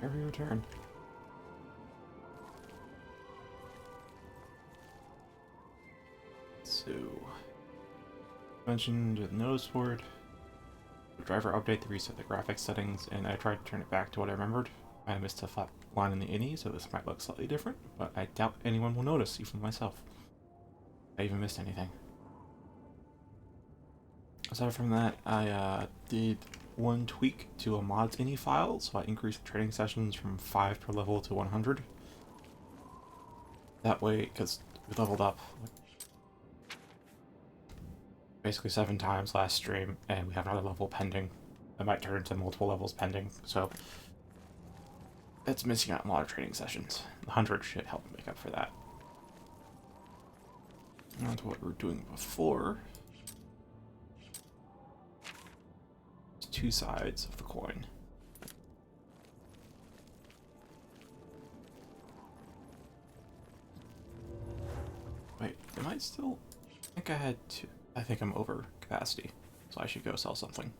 Here we return. So, mentioned the notice board. The driver update to reset the graphics settings, and I tried to turn it back to what I remembered. I missed a flat line in the INI, so this might look slightly different, but I doubt anyone will notice, even myself. I even missed anything. Aside from that, I did one tweak to a mods INI file, so I increased the training sessions from 5 per level to 100. That way, because we leveled up basically 7 times last stream, and we have another level pending. That might turn into multiple levels pending, so that's missing out on a lot of training sessions. 100 should help make up for that. On to what we were doing before. There's 2 sides of the coin. Wait, am I still? I think I had 2. I think I'm over capacity, so I should go sell something.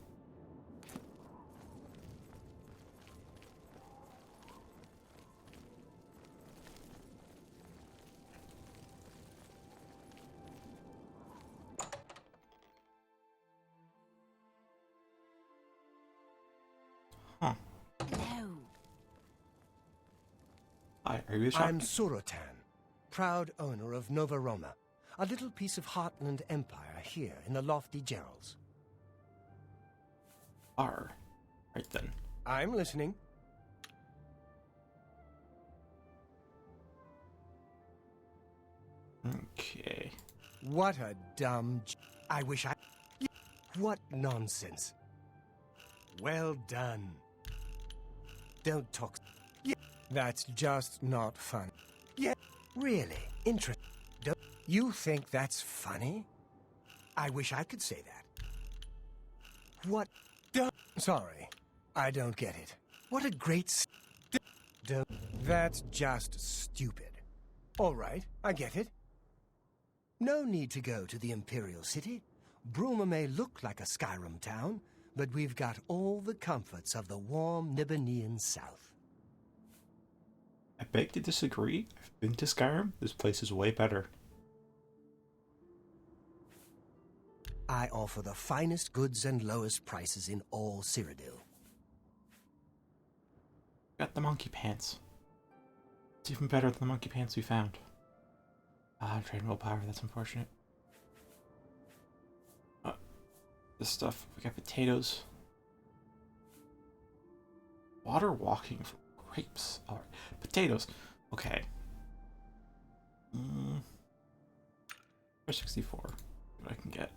Huh. Hello. Hi, are you the shop? I'm Surotan, proud owner of Nova Roma, a little piece of Heartland Empire here in the lofty Gerals. Right then. I'm listening. Okay. What a dumb I wish I... What nonsense. Well done. Don't talk... Yeah, that's just not fun. Yeah, really, interesting. Don't you think that's funny? I wish I could say that. What... Sorry, I don't get it. What a great... Don't... That's just stupid. All right, I get it. No need to go to the Imperial City. Bruma may look like a Skyrim town, but we've got all the comforts of the warm Nibbanean South. I beg to disagree. I've been to Skyrim. This place is way better. I offer the finest goods and lowest prices in all Cyrodiil. Got the monkey pants. It's even better than the monkey pants we found. Train willpower, that's unfortunate. This stuff, we got potatoes. Water walking for grapes. Alright, potatoes. Okay. For 64, what I can get.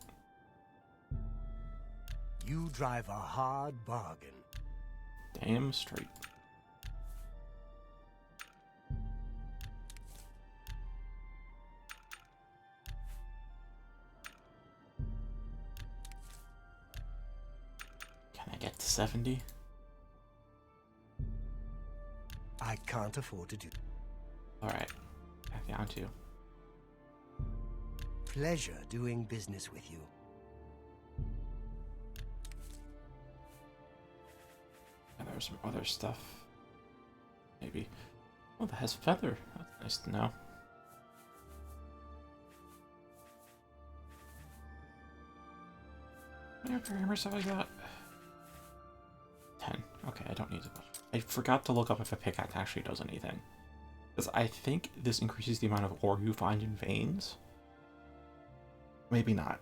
You drive a hard bargain. Damn straight. Can I get to 70? I can't afford to do. Alright, I found 2. Pleasure doing business with you. And there's some other stuff. Maybe. Oh, that has feather. That's nice to know. How many hammers have I got? 10. Okay, I don't need to. I forgot to look up if a pickaxe actually does anything. Because I think this increases the amount of ore you find in veins. Maybe not.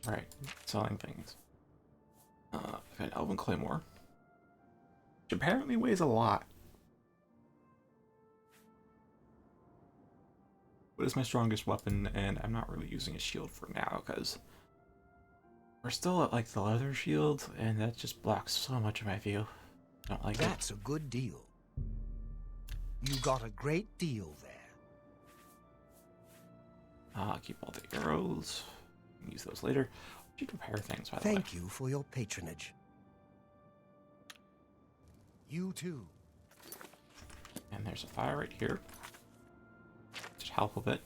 Right, selling things. I've got an Elven Claymore, which apparently weighs a lot. But it's my strongest weapon, and I'm not really using a shield for now, because we're still at, like, the leather shield, and that just blocks so much of my view. I don't like it. That's a good deal. You got a great deal there. I'll keep all the arrows. Use those later. I should repair things, by the way. Thank you for your patronage. You too. And there's a fire right here. Just help a bit.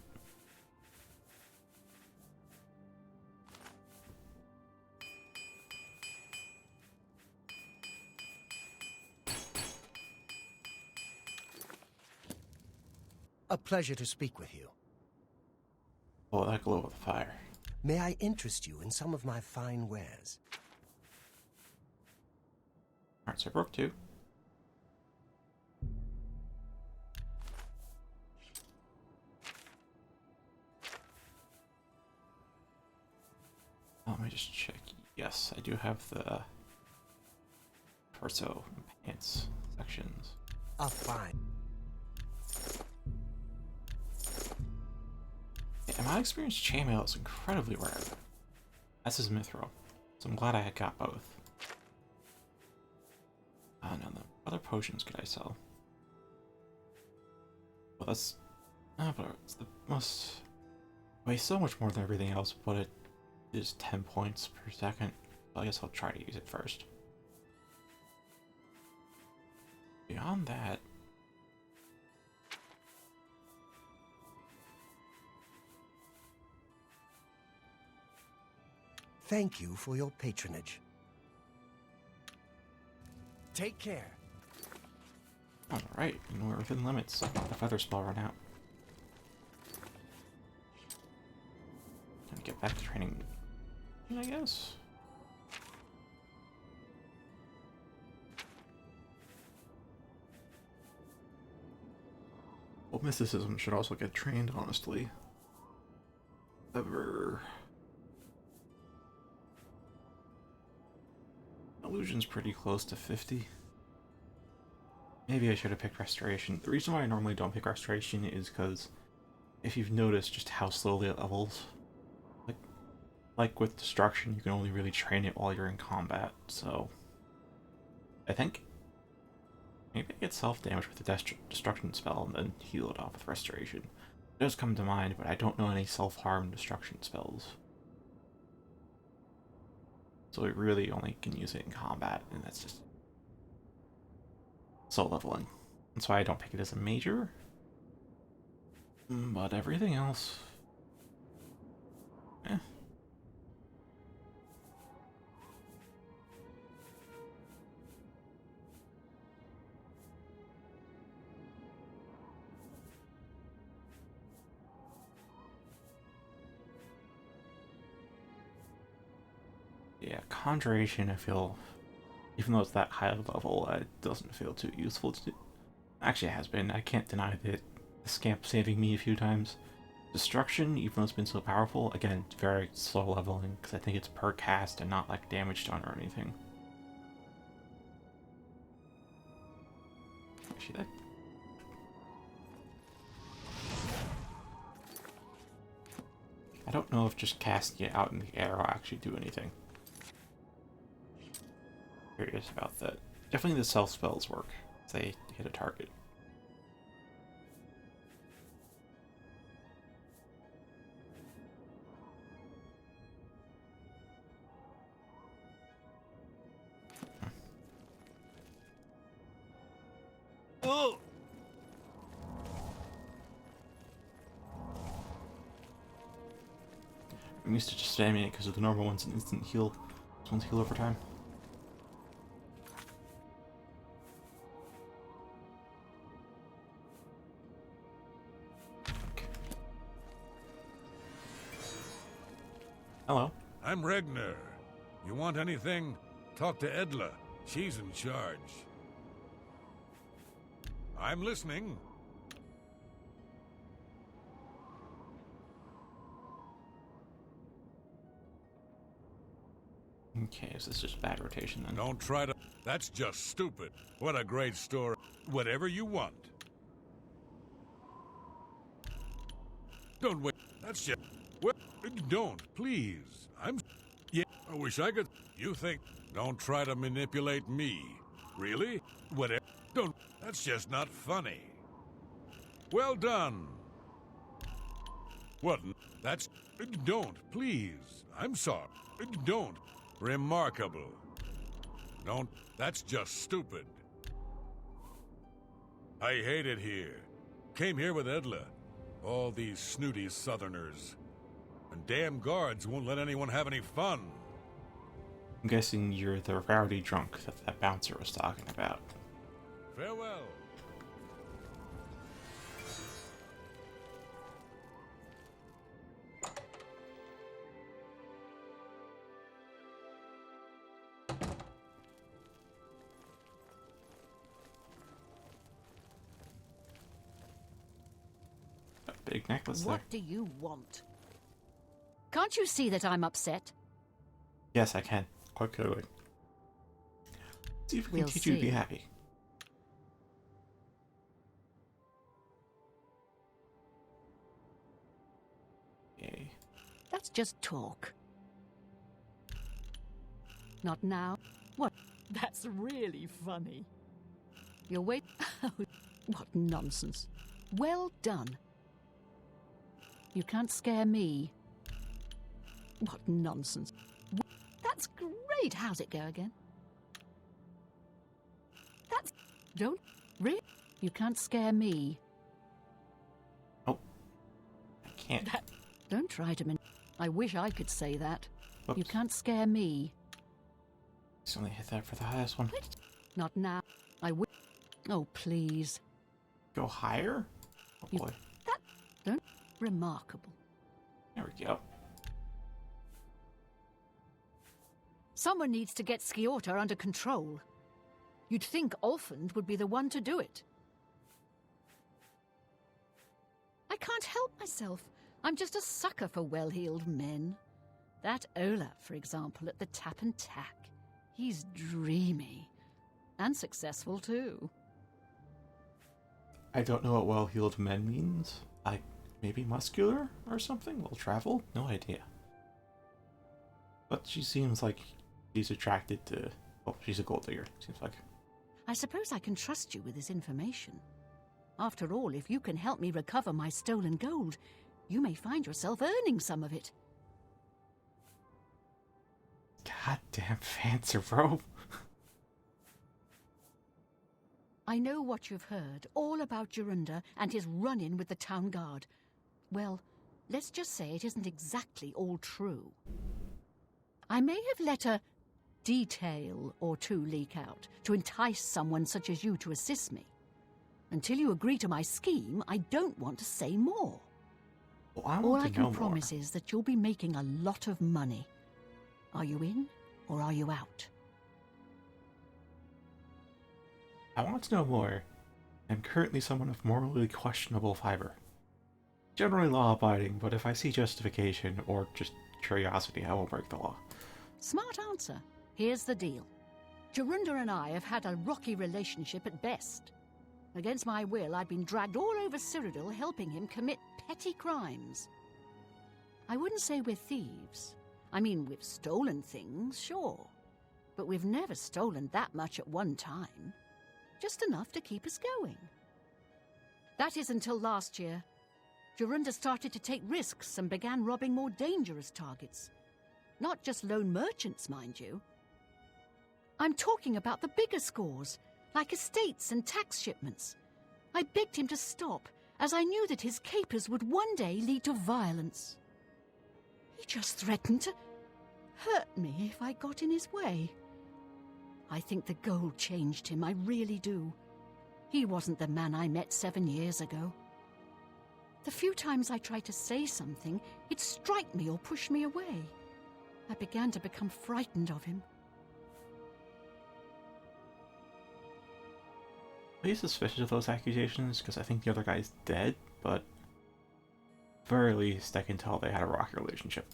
A pleasure to speak with you. Oh, that glow with fire. May I interest you in some of my fine wares? Alright, so I broke 2. Let me just check. Yes, I do have the torso and pants sections. A fine. Yeah, in my experience, chainmail is incredibly rare. As is mithril, so I'm glad I had got both. Oh no, the other potions could I sell? Well, that's... but it's the most... weighs so much more than everything else, but it is 10 points per second. So I guess I'll try to use it first. Beyond that... Thank you for your patronage. Take care. Alright, you know, we're within limits. Let the feather spell run out. Gonna get back to training, I guess. Well, mysticism should also get trained, honestly. However... illusion's pretty close to 50. Maybe I should have picked restoration. The reason why I normally don't pick restoration is because if you've noticed just how slowly it levels, like with destruction, you can only really train it while you're in combat. So I think maybe I get self-damage with the destruction spell and then heal it off with restoration. It does come to mind, but I don't know any self-harm destruction spells. So we really only can use it in combat, and that's just soul leveling. That's why I don't pick it as a major. But everything else... eh. Yeah, Conjuration, I feel, even though it's that high level, it doesn't feel too useful to do. Actually, it has been. I can't deny that the Scamp saving me a few times. Destruction, even though it's been so powerful, again, it's very slow leveling, because I think it's per cast and not like damage done or anything. Actually, that... I don't know if just casting it out in the air will actually do anything. Curious about that. Definitely the self spells work if they hit a target. Oh! I'm used to just spamming it because of the normal one's an instant heal. This one's heal over time. Hello. I'm Regner. You want anything? Talk to Edla. She's in charge. I'm listening. Okay, so this is just bad rotation then. Don't try to... That's just stupid. What a great story. Whatever you want. Don't wait. That's just... Well, don't, please. Yeah, I wish I could... You think... Don't try to manipulate me. Really? Whatever... Don't... That's just not funny. Well done. What? That's... Don't, please. I'm sorry. Don't. Remarkable. Don't... That's just stupid. I hate it here. Came here with Edla. All these snooty southerners. And damn guards won't let anyone have any fun. I'm guessing you're the rowdy drunk that bouncer was talking about. Farewell. big necklace What there. do you want? Can't you see that I'm upset? Yes, I can. Quite clearly. See if we can We'll teach you to be see. happy. Yay. That's just talk. Not now. What? That's really funny. You'll wait. What nonsense. Well done. You can't scare me. What nonsense. That's great. How's it go again? That's... Don't... Really? You can't scare me. Oh. I can't. Don't try to... I wish I could say that. Whoops. You can't scare me. Just only hit that for the highest one. Not now. I wish... Oh, please. Go higher? Oh You- boy. Don't... Remarkable. There we go. Someone needs to get Sciorta under control. You'd think Olfand would be the one to do it. I can't help myself. I'm just a sucker for well-heeled men. That Olaf, for example, at the Tap and Tack. He's dreamy. And successful, too. I don't know what well-heeled men means. Maybe muscular or something? Well traveled? No idea. But she seems like she's attracted to... Oh, she's a gold digger, seems like. I suppose I can trust you with this information. After all, if you can help me recover my stolen gold, you may find yourself earning some of it. Goddamn fancy robe. I know what you've heard, all about Jorunda and his run-in with the town guard. Well, let's just say it isn't exactly all true. I may have let a detail or two leak out to entice someone such as you to assist me. Until you agree to my scheme, I don't want to say more. Well, I All want I to can know promise more. is that you'll be making a lot of money. Are you in or are you out? I want to know more. I'm currently someone of morally questionable fiber. Generally law-abiding, but if I see justification or just curiosity, I won't break the law. Smart answer. Here's the deal. Jorunda and I have had a rocky relationship at best. Against my will, I've been dragged all over Cyrodiil helping him commit petty crimes. I wouldn't say we're thieves. I mean, we've stolen things, sure. But we've never stolen that much at one time. Just enough to keep us going. That is until last year. Jorunda started to take risks and began robbing more dangerous targets. Not just lone merchants, mind you. I'm talking about the bigger scores, like estates and tax shipments. I begged him to stop, as I knew that his capers would one day lead to violence. He just threatened to hurt me if I got in his way. I think the gold changed him, I really do. He wasn't the man I met 7 years ago. The few times I tried to say something, he'd strike me or push me away. I began to become frightened of him. Are you suspicious of those accusations? Because I think the other guy's dead, but... very least, I can tell they had a rocky relationship.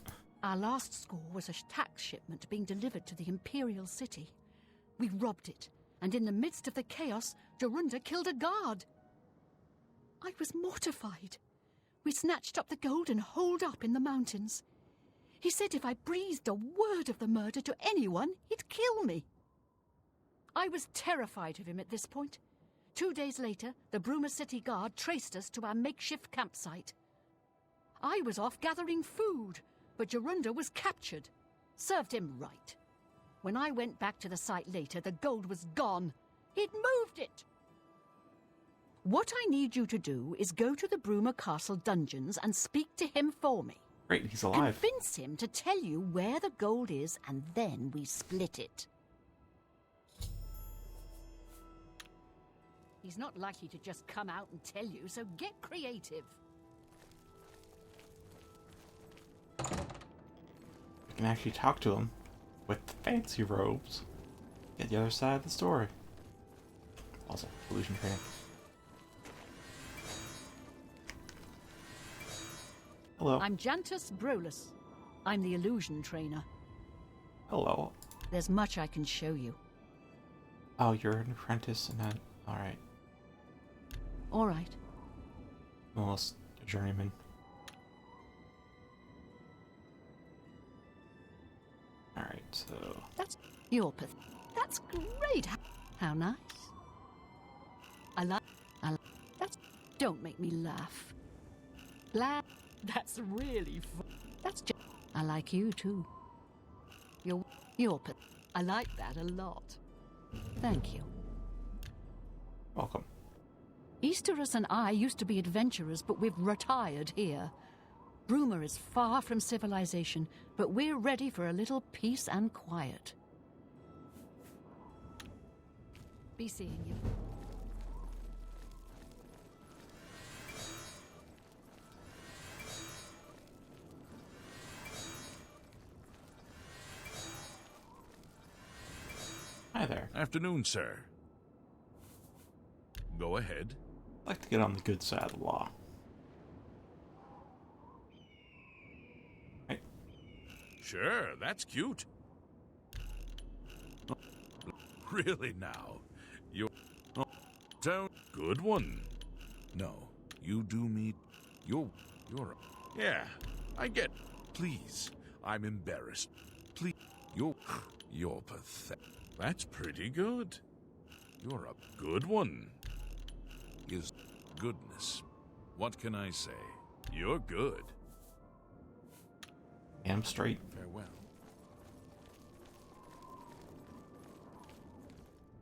Our last score was a tax shipment being delivered to the Imperial City. We robbed it, and in the midst of the chaos, Jorunda killed a guard. I was mortified. We snatched up the gold and holed up in the mountains. He said if I breathed a word of the murder to anyone, he'd kill me. I was terrified of him at this point. 2 days later, the Bruma City Guard traced us to our makeshift campsite. I was off gathering food, but Jorunda was captured. Served him right. When I went back to the site later, the gold was gone. He'd moved it. What I need you to do is go to the Bruma Castle dungeons and speak to him for me. Great, he's alive. Convince him to tell you where the gold is, and then we split it. He's not likely to just come out and tell you, so get creative. We can actually talk to him with fancy robes. Get the other side of the story. Also, illusion training. Hello. I'm Jantus Brolus. I'm the illusion trainer. Hello. There's much I can show you. Oh, you're an apprentice and then... Alright. All right. Almost a journeyman. Alright, so... That's your path. That's great. How nice. I like... That's... Don't make me laugh. That's really fun. That's just... I like you too. Your path. I like that a lot. Thank you. Welcome. Easterus and I used to be adventurers, but we've retired here. Bruma is far from civilization, but we're ready for a little peace and quiet. Be seeing you. Hi there. Afternoon, sir. Go ahead. I'd like to get on the good side of the law. Right. Sure, that's cute. Really now? You're... Don't... Good one. No, you do me... You're... Yeah, I get... Please, I'm embarrassed. Please, you're pathetic. That's pretty good. You're a good one. Is goodness. What can I say? You're good. I'm straight. Farewell.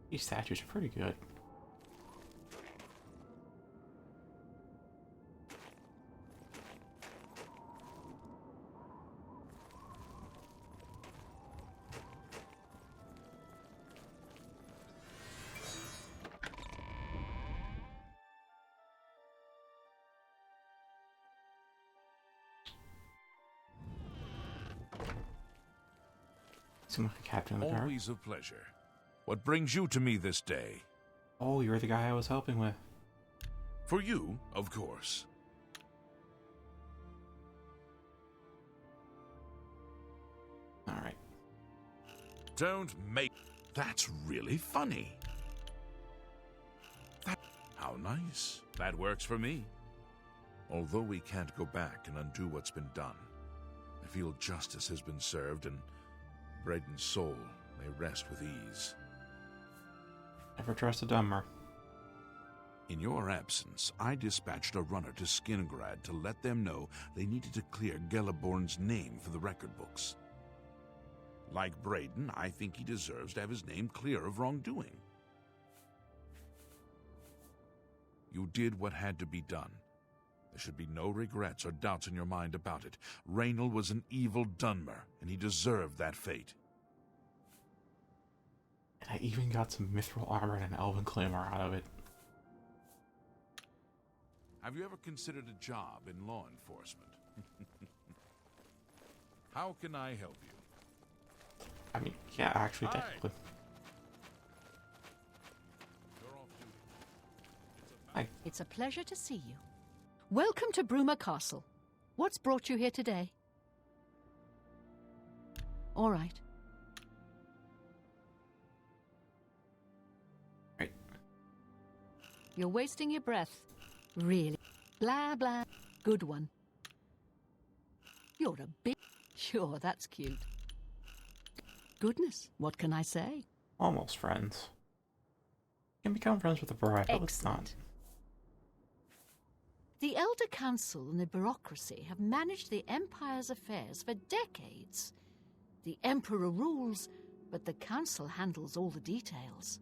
These statues are pretty good. Seem like a captain of the guard. Always a pleasure. What brings you to me this day? Oh, you're the guy I was helping with. For you, of course. Alright. Don't make... That's really funny. How nice. That works for me. Although we can't go back and undo what's been done, I feel justice has been served and Braden's soul may rest with ease. Never trust a dumber. In your absence, I dispatched a runner to Skingrad to let them know they needed to clear Gelliborn's name for the record books. Like Braden, I think he deserves to have his name clear of wrongdoing. You did what had to be done. There should be no regrets or doubts in your mind about it. Raynal was an evil Dunmer, and he deserved that fate. And I even got some mithril armor and an elven claymore out of it. Have you ever considered a job in law enforcement? How can I help you? I mean, yeah, actually, Hi. technically. You're off duty. It's a pleasure to see you. Welcome to Bruma Castle. What's brought you here today? All right. Right. You're wasting your breath. Really. Blah, blah. Good one. You're a big... Sure, that's cute. Goodness, what can I say? Almost friends. You can become friends with a bride, but let's not. Excellent. The Elder Council and the bureaucracy have managed the Empire's affairs for decades. The Emperor rules, but the Council handles all the details.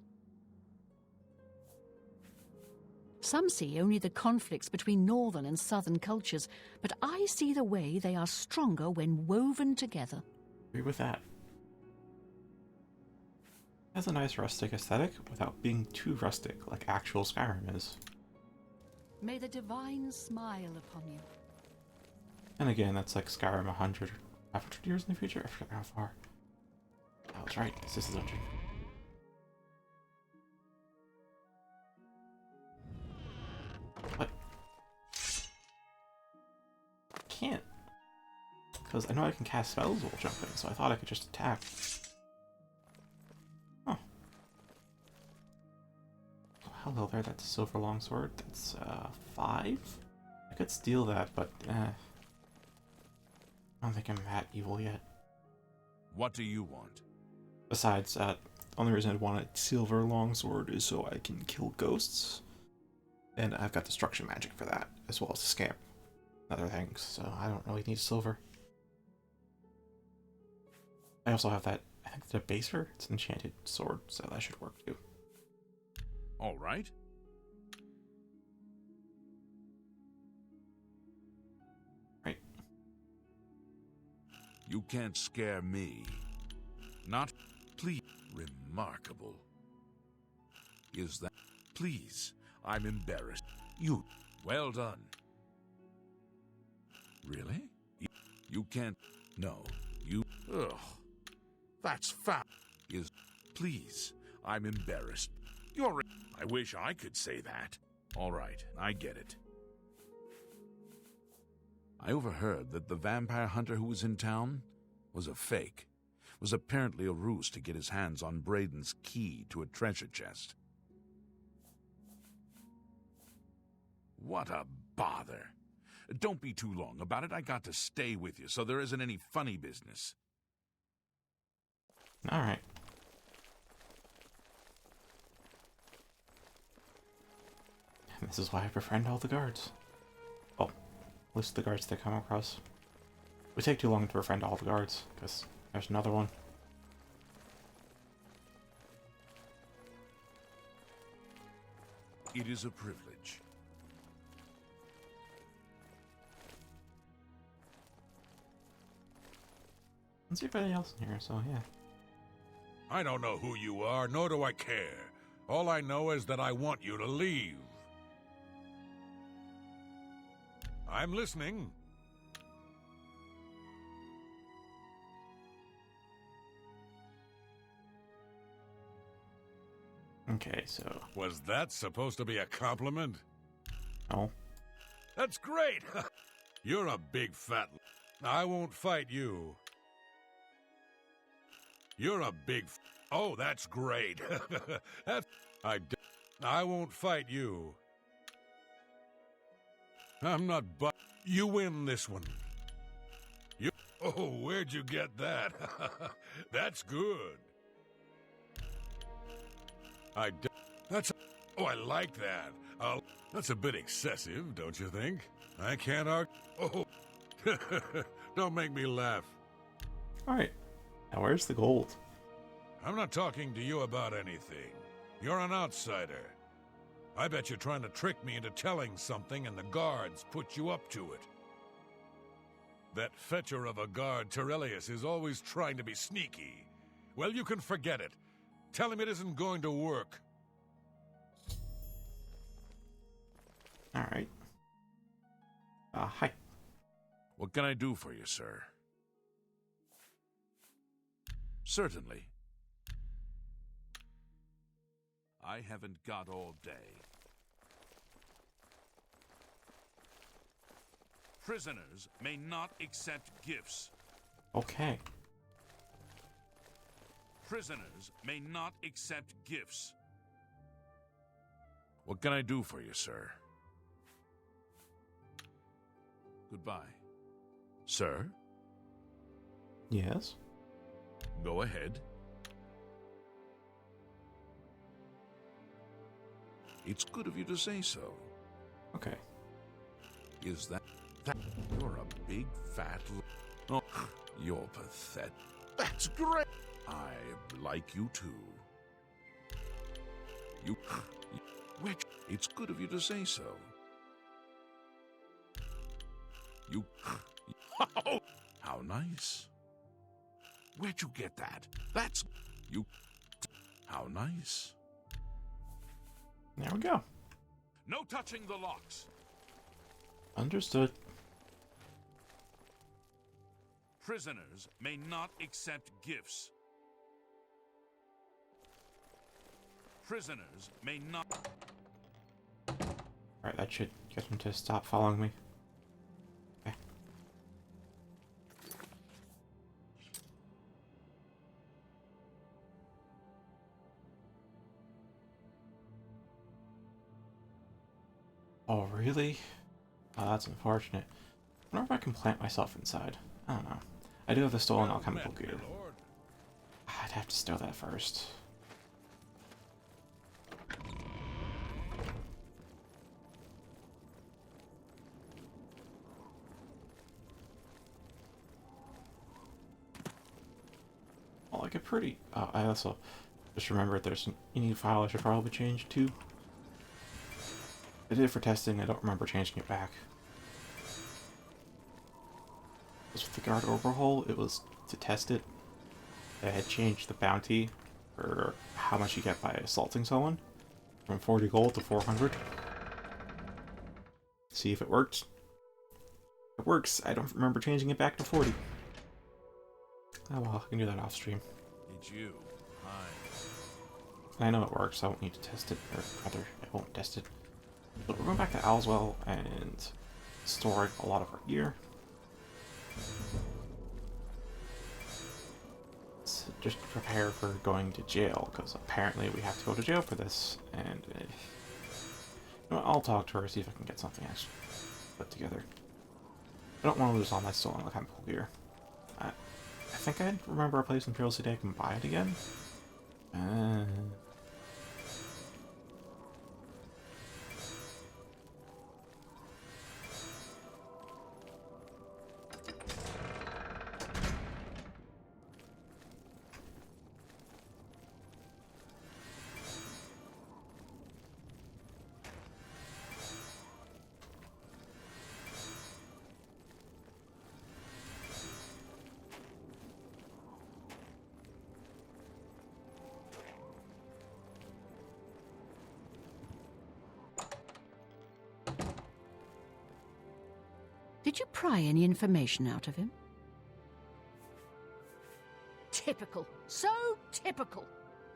Some see only the conflicts between northern and southern cultures, but I see the way they are stronger when woven together. Agree with that. It has a nice rustic aesthetic without being too rustic like actual Skyrim is. May the divine smile upon you. And again, that's like Skyrim 100 years in the future? I forget how far. Oh, that's right. It's just a dungeon. What? Can't because I know I can cast spells while jumping, so I thought I could just attack. Oh. Hello there, that's a silver longsword. That's, 5? I could steal that, but, I don't think I'm that evil yet. What do you want? Besides, only reason I'd want a silver longsword is so I can kill ghosts. And I've got destruction magic for that, as well as the scamp and other things, so I don't really need silver. I also have that, I think the baser, it's an enchanted sword, so that should work too. All right. Right. You can't scare me. Not, please. Remarkable. Is that, please, I'm embarrassed. You, well done. Really? You can't, no, you, ugh. That's foul. Is, please, I'm embarrassed. I wish I could say that. All right, I get it. I overheard that the vampire hunter who was in town was a fake. Was apparently a ruse to get his hands on Braden's key to a treasure chest. What a bother. Don't be too long about it. I got to stay with you, so there isn't any funny business. Alright. This is why I befriend all the guards. Oh, at least the guards they come across. We take too long to befriend all the guards, because there's another one. It is a privilege. Let's see if anybody else in here, so yeah. I don't know who you are, nor do I care. All I know is that I want you to leave. I'm listening. Okay, so... Was that supposed to be a compliment? Oh. That's great! You're a big fat... I won't fight you. You're a big... Oh, that's great. I won't fight you. I'm not You win this one. Oh, where'd you get that? That's good. Oh, I like that. That's a bit excessive, don't you think? I can't argue. Oh, don't make me laugh. Alright. Now where's the gold? I'm not talking to you about anything. You're an outsider. I bet you're trying to trick me into telling something and the guards put you up to it. That fetcher of a guard, Terrellius, is always trying to be sneaky. Well, you can forget it. Tell him it isn't going to work. Alright. Hi. What can I do for you, sir? Certainly. I haven't got all day. Prisoners may not accept gifts. Okay. Prisoners may not accept gifts. What can I do for you, sir? Goodbye. Sir? Yes? Go ahead. It's good of you to say so. Okay. Is that you're a big fat oh, you're pathetic. That's great. I like you too. Which it's good of you to say so. You how nice. Where'd you get that? That's you how nice. There we go. No touching the locks. Understood. Prisoners may not accept gifts. Prisoners may not... Alright, that should get him to stop following me. Okay. Oh, really? Oh, that's unfortunate. I wonder if I can plant myself inside. I don't know. I do have the stolen Well alchemical met, gear. my lord. I'd have to stow that first. Well, like a pretty... I also just remembered there's an any file I should probably change too. I did it for testing, I don't remember changing it back. It was with the guard overhaul, it was to test it. I had changed the bounty for how much you get by assaulting someone from 40 gold to 400. See if it worked. It works. I don't remember changing it back to 40. Oh well, I can do that off stream. It's you. Hi. I know it works, so I won't need to test it, or rather, I won't test it. But we're going back to Alswell and storing a lot of our gear. So just prepare for going to jail, because apparently we have to go to jail for this, and you know what, I'll talk to her, see if I can get something actually put together. I don't want to lose all my stolen alchemical gear. I think I remember a place in Imperial City I can buy it again. Did you pry any information out of him? Typical. So typical.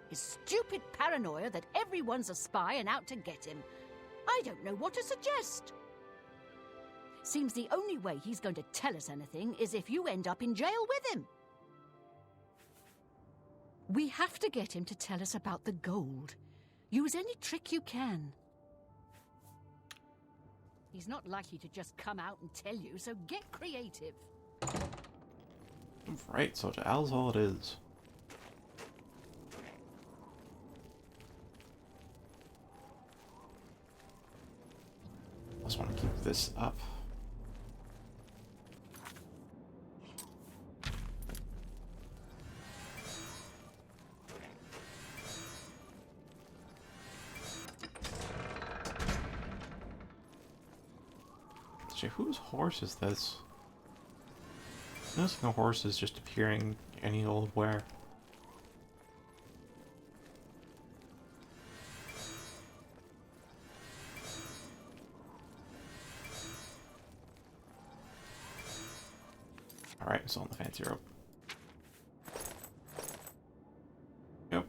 His stupid paranoia that everyone's a spy and out to get him. I don't know what to suggest. Seems the only way he's going to tell us anything is if you end up in jail with him. We have to get him to tell us about the gold. Use any trick you can. He's not likely to just come out and tell you, so get creative. Right, so to Alswell it is. I just want to keep this up. Actually, whose horse is this? There's no horses just appearing any old where. Alright, I'm still on the fancy rope. Yep.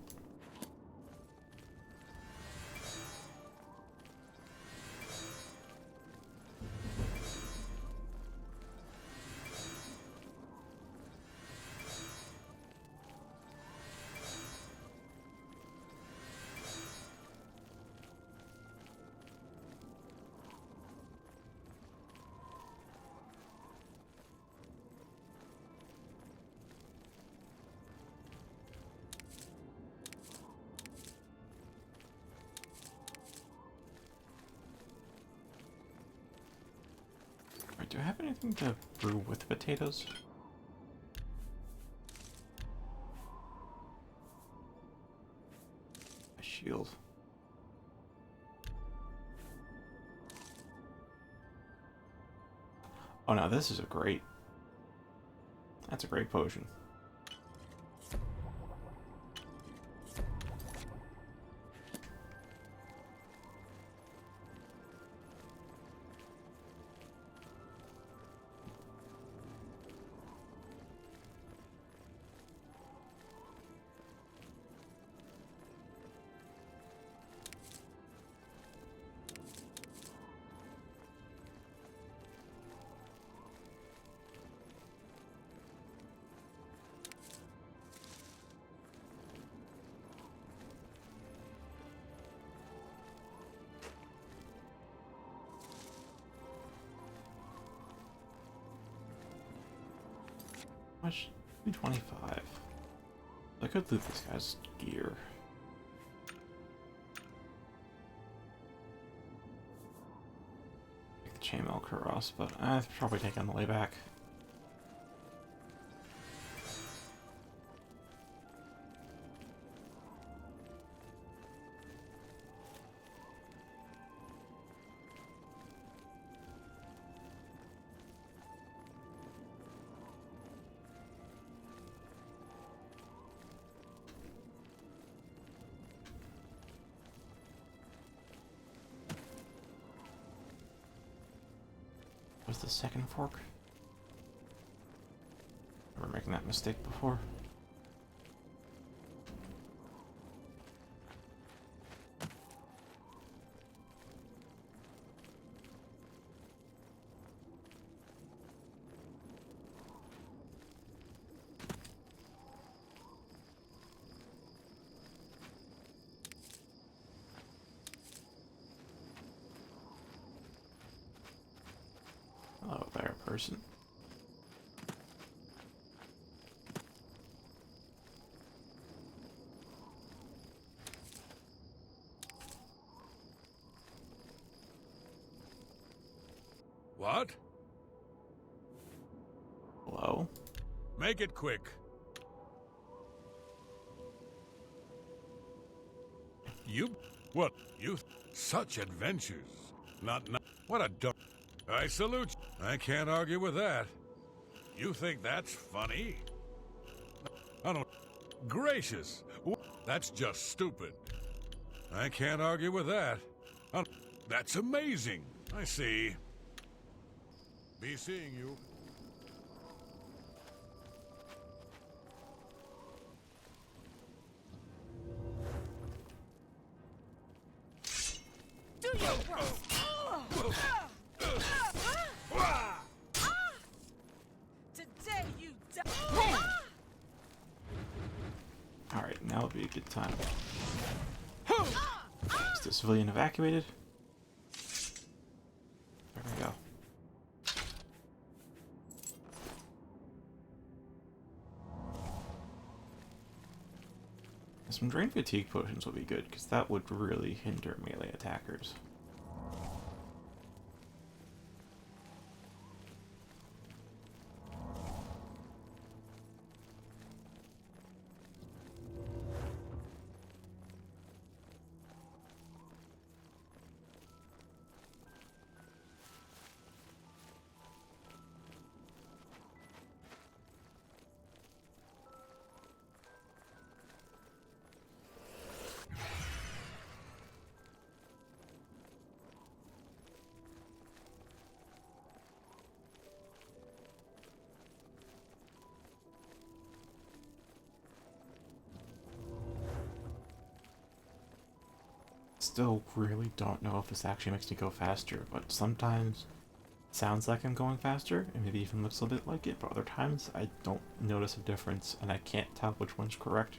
Right, do I have anything to brew with potatoes? A shield. Oh no, this is a great... That's a great potion. much? 225. I could loot this guy's gear. Take the chainmail cuirass, but I'll probably take it on the way back. Was the second fork? Never making that mistake before. Hello there, person. What? Hello? Make it quick. You? What? You? Such adventures. Not. What a dumb. I salute you. I can't argue with that. You think that's funny? I don't. Gracious. That's just stupid. I can't argue with that. That's amazing. I see. Be seeing you. Do your worst. Today you die. Alright, now would be a good time. Is the civilian evacuated? There we go. Some drain fatigue potions would be good, because that would really hinder melee attackers. Still really don't know if this actually makes me go faster, but sometimes it sounds like I'm going faster, and maybe even looks a bit like it, but other times I don't notice a difference, and I can't tell which one's correct.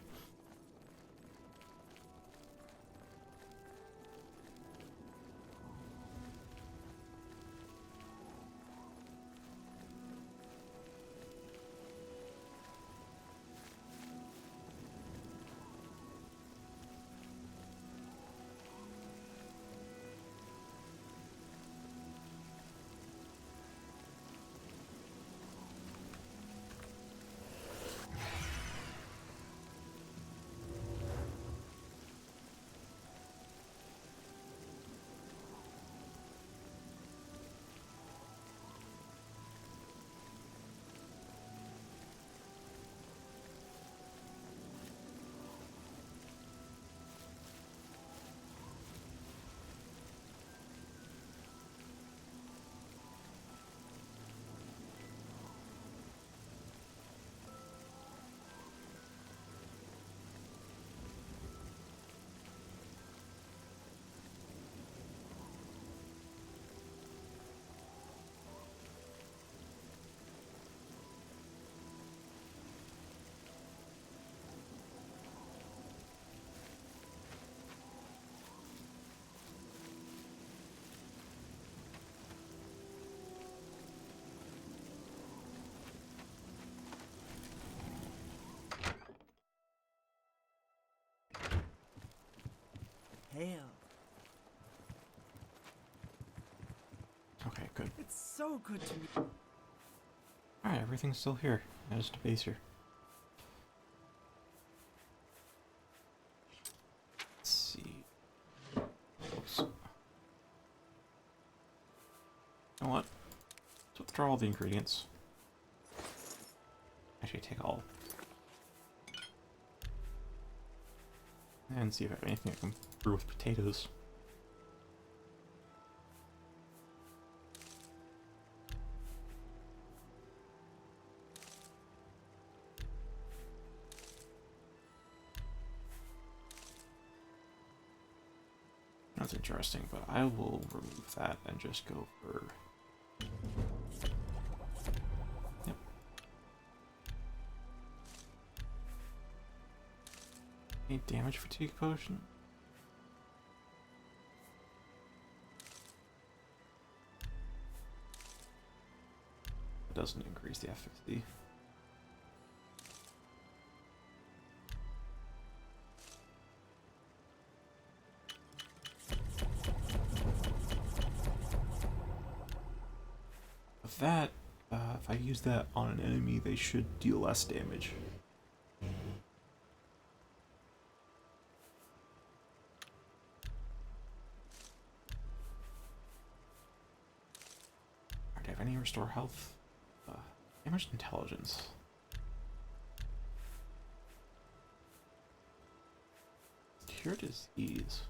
tale. Okay, good. It's so good to meet. Alright, everything's still here. Now just a base here. Let's see. Oops. You know what? Let's withdraw all the ingredients. Actually, take all. And see if I have anything I can brew with potatoes. That's interesting, but I will remove that and just go for... Yep. Any damage fatigue potion? It doesn't increase the efficacy. That, if I use that on an enemy, they should deal less damage. Do I have any restore health? Damaged intelligence. Cure disease.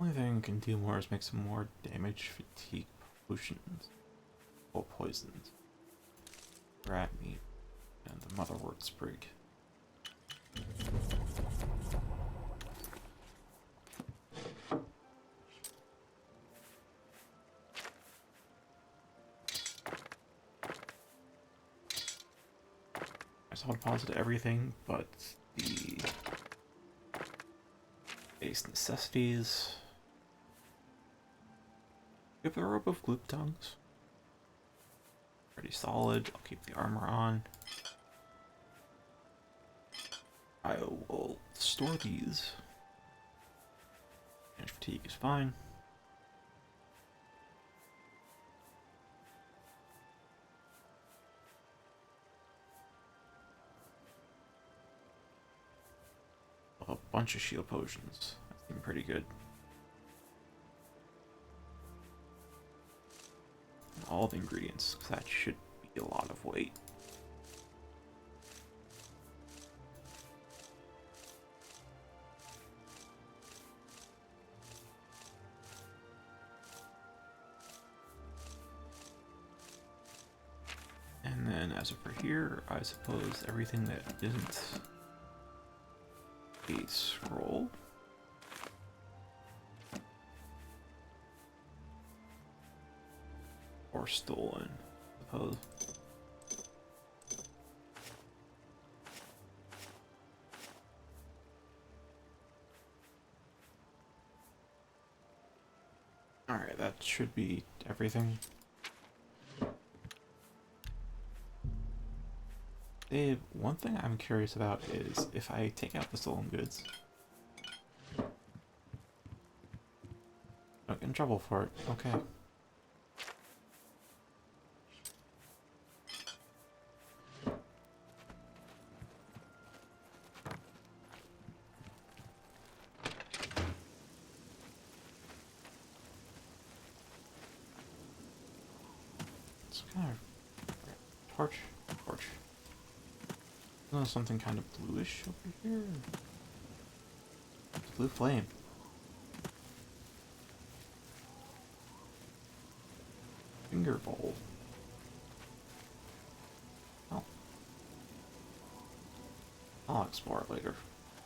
Only thing I can do more is make some more damage fatigue potions or poisons. Rat meat and the motherwort sprig. I saw deposit everything but the base necessities. Give the rope of gloop tongues. Pretty solid. I'll keep the armor on. I will store these. Damage fatigue is fine. A bunch of shield potions. That seemed pretty good. All the ingredients, because that should be a lot of weight. And then as of for here, I suppose everything that isn't a scroll. Or stolen, I suppose. Alright, that should be everything. Dave, one thing I'm curious about is if I take out the stolen goods. I'll get in trouble for it. Okay. It's kind of torch. Oh, something kind of bluish over here. It's blue flame. Finger bowl. Oh. I'll explore it later.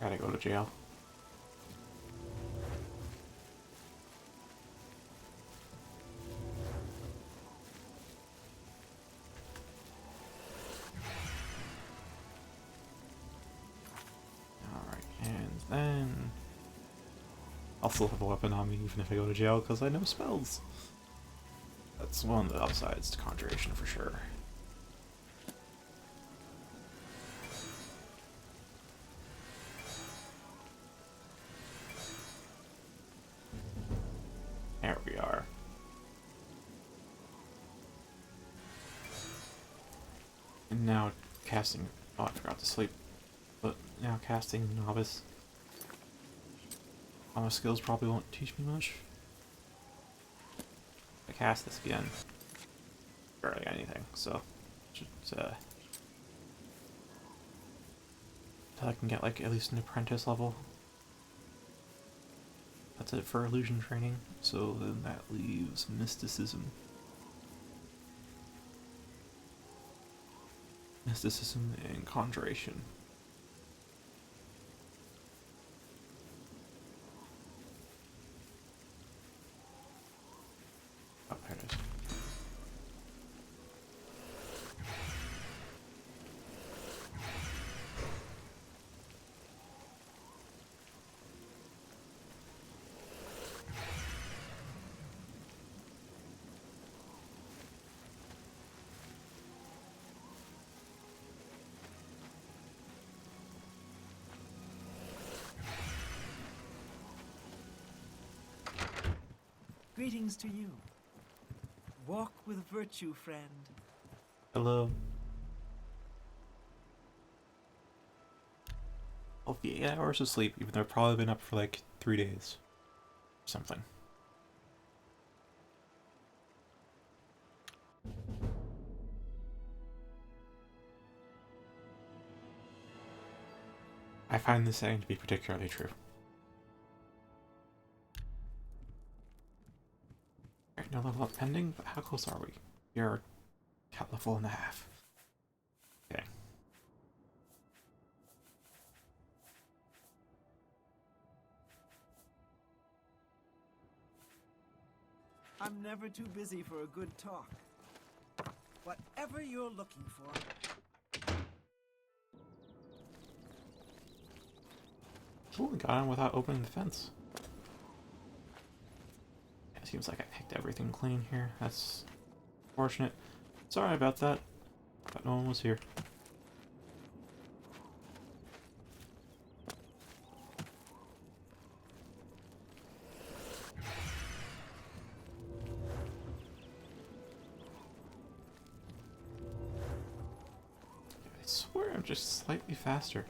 Gotta go to jail. I'll still have a weapon on me even if I go to jail because I know spells. That's one of the upsides to Conjuration for sure. There we are. And now casting... Oh, I forgot to sleep. But now casting Novice. All my skills probably won't teach me much. If I cast this again, barely anything, so should until I can get like at least an apprentice level. That's it for illusion training, so then that leaves mysticism. Mysticism and conjuration. Oh, there it is. Greetings to you. Walk with virtue, friend. Hello. I'll be 8 hours of sleep, even though I've probably been up for like 3 days. Or something. I find this saying to be particularly true. Alright, no level up pending, but how close are we? You're at level and a half. Okay. I'm never too busy for a good talk. Whatever you're looking for. Ooh, we got in without opening the fence. Yeah, it seems like I picked everything clean here. That's fortunate. Sorry about that, but no one was here. I swear I'm just slightly faster.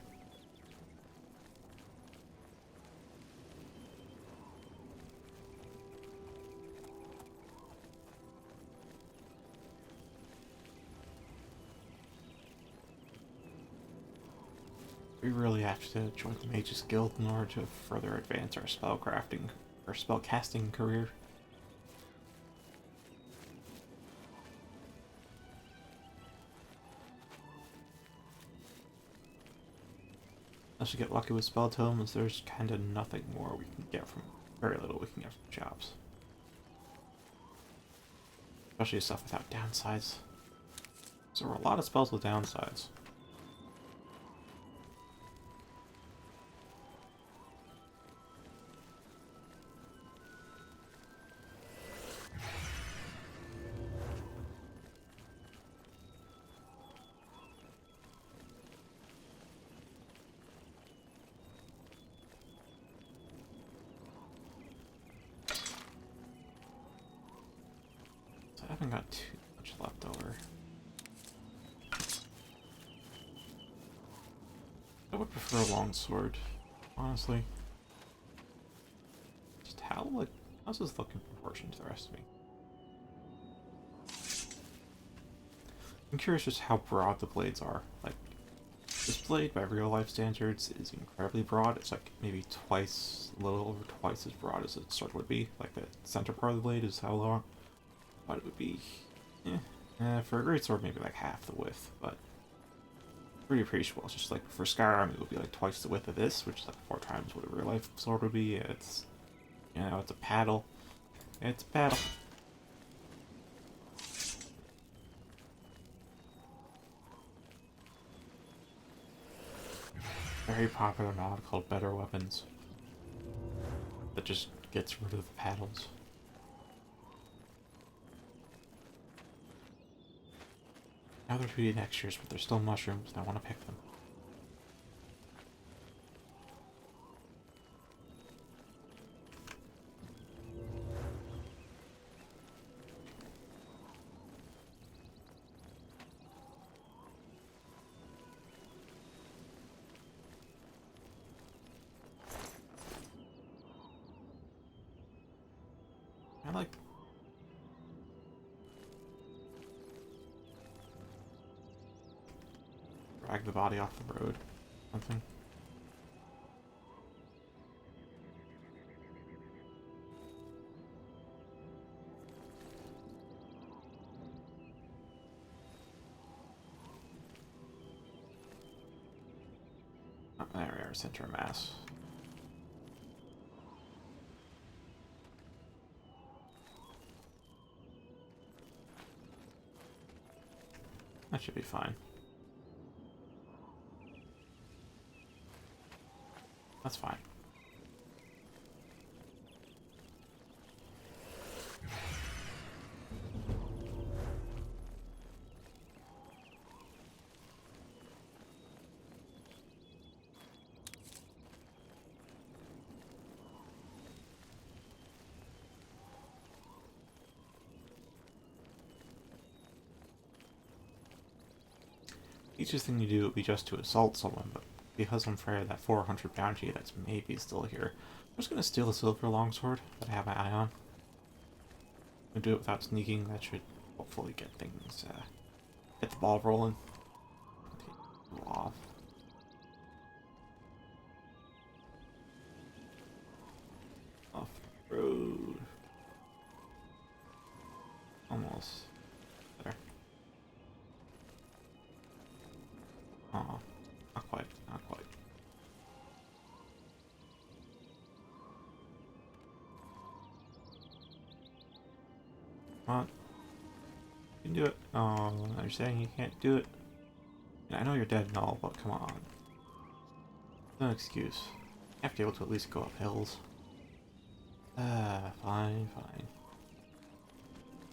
We really have to join the Mages Guild in order to further advance our spellcrafting or spellcasting career. Unless we get lucky with spell tomes, there's kind of nothing more we can get from, very little we can get from jobs. Especially stuff without downsides. So there are a lot of spells with downsides. I haven't got too much left over. I would prefer a longsword, honestly. Just how's this look in proportion to the rest of me? I'm curious just how broad the blades are. Like, this blade by real life standards is incredibly broad. It's like maybe twice, a little over twice as broad as a sword would be. Like the center part of the blade is how long. But it would be, for a great sword, maybe like half the width, but pretty appreciable. It's just like for Skyrim, it would be like twice the width of this, which is like 4 times what a real life sword would be. It's, it's a paddle. It's a paddle. Very popular mod called Better Weapons. that just gets rid of the paddles. Now they're 2D textures, but they're still mushrooms, and I want to pick them. I like... drag the body off the road. Something. Oh, there we are, center of mass. That should be fine. That's fine. Easiest thing to do would be just to assault someone, but because I'm afraid of that 400 bounty that's maybe still here, I'm just gonna steal the silver longsword that I have my eye on. And do it without sneaking. That should hopefully get things, get the ball rolling. Take you off. Off the road. Almost. There. Oh, not quite, not quite. Come on. You can do it. Oh, you're saying you can't do it? Yeah, I know you're dead and all, but come on. No excuse. You have to be able to at least go up hills. Fine, fine.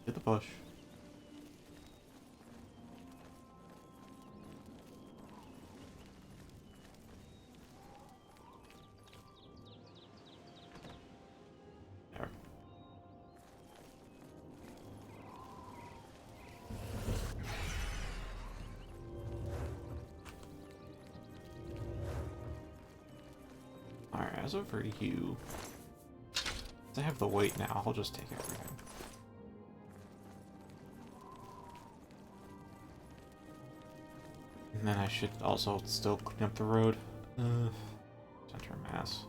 Hit the bush. There. Alright, as over you. Since I have the weight now, I'll just take everything. And then I should also still clean up the road. Center mass.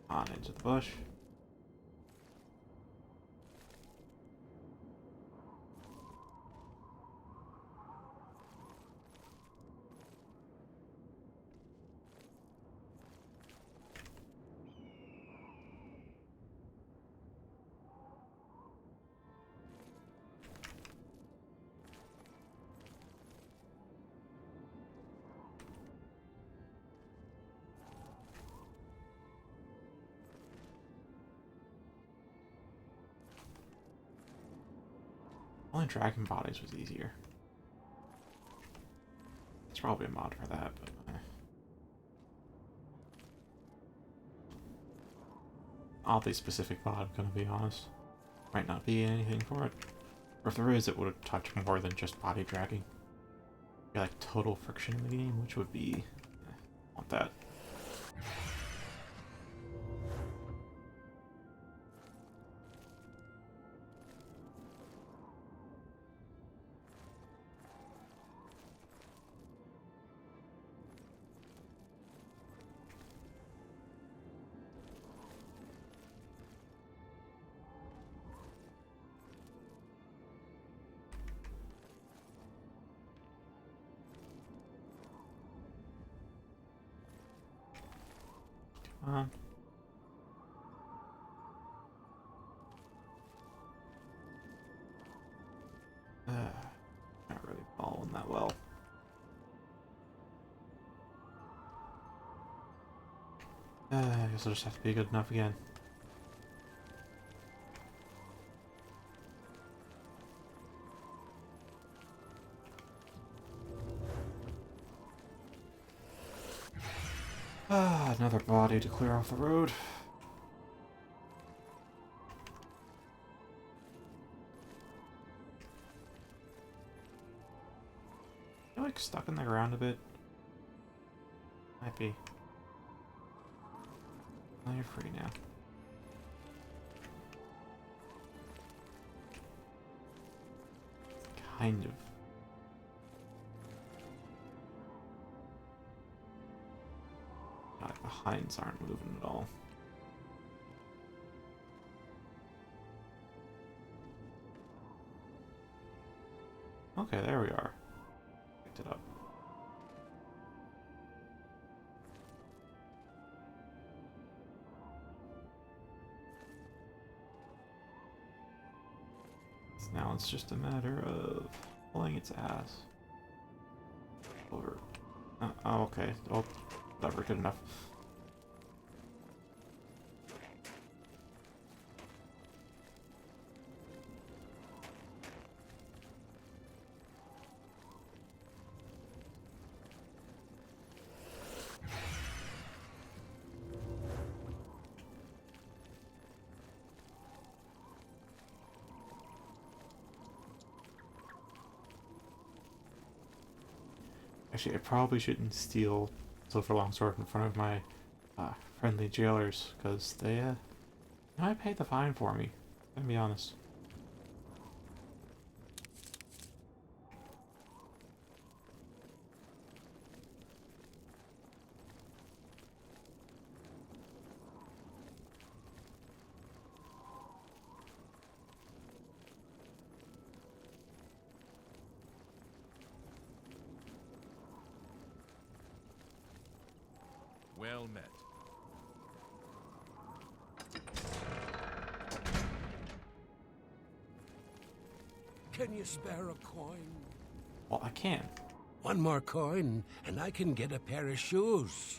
On into the bush. Only dragon bodies was easier. There's probably a mod for that, but oddly specific mod, I'm gonna be honest. Might not be anything for it. Or if there is, it would touch more than just body dragging. Be like total friction in the game, which would be... want that. on. Not really following that well. I guess I'll just have to be good enough again. Another body to clear off the road. I feel like stuck in the ground a bit. Might be. Oh, you're free now. Kind of. The hinds aren't moving at all. Okay, there we are. Picked it up. So now it's just a matter of pulling its ass over. Oh, okay. Oh, whatever, good enough. Actually, I probably shouldn't steal Silver Longsword in front of my friendly jailers, because they, I paid the fine for me. I'm gonna be honest. Well met. Can you spare a coin? Well, I can. One more coin, and I can get a pair of shoes.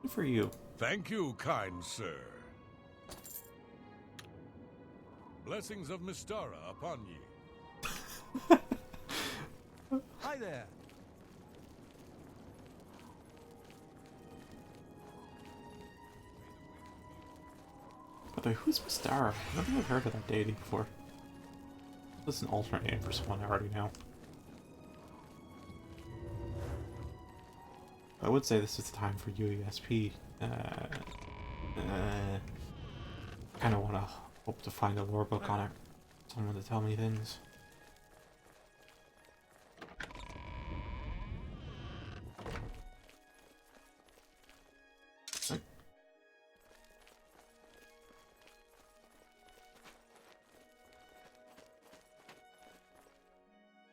Good for you. Thank you, kind sir. Blessings of Mystara upon ye. Hi there. By the way, who's Mystara? I've never even heard of that deity before. This is an alternate name for someone I already know. I would say this is the time for UESP. Kind of want to hope to find a lore book on it. Someone to tell me things.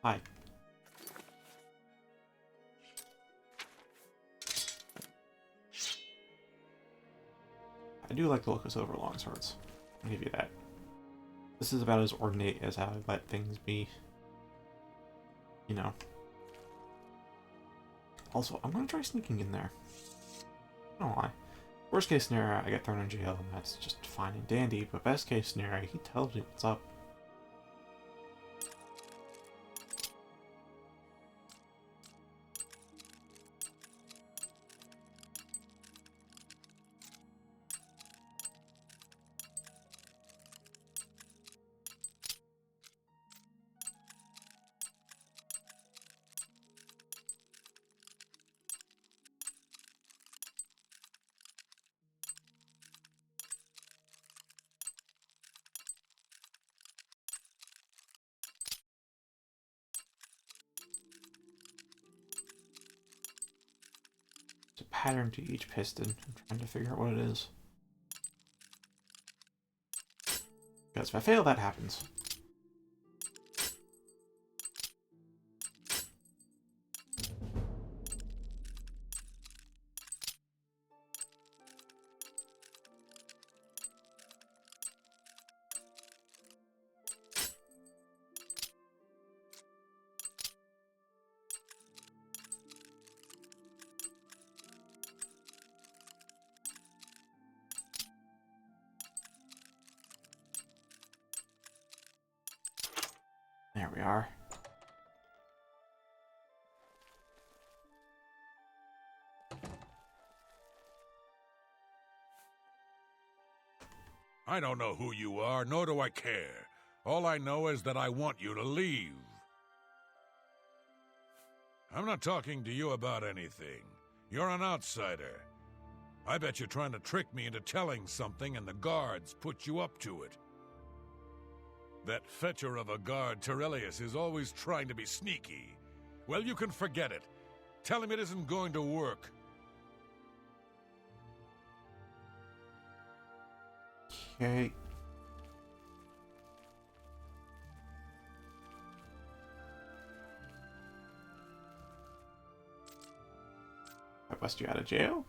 Hi. I do like the look of silver longswords. I'll give you that. This is about as ornate as how I let things be. You know. Also, I'm gonna try sneaking in there. I don't lie. Worst case scenario, I get thrown in jail, and that's just fine and dandy, but best case scenario, he tells me what's up. There's a pattern to each piston. I'm trying to figure out what it is. Because if I fail, that happens. we are. I don't know who you are, nor do I care. All I know is that I want you to leave. I'm not talking to you about anything. You're an outsider. I bet you're trying to trick me into telling something and the guards put you up to it. That fetcher of a guard, Terelius, is always trying to be sneaky. Well, you can forget it. Tell him it isn't going to work. Okay. I bust you out of jail?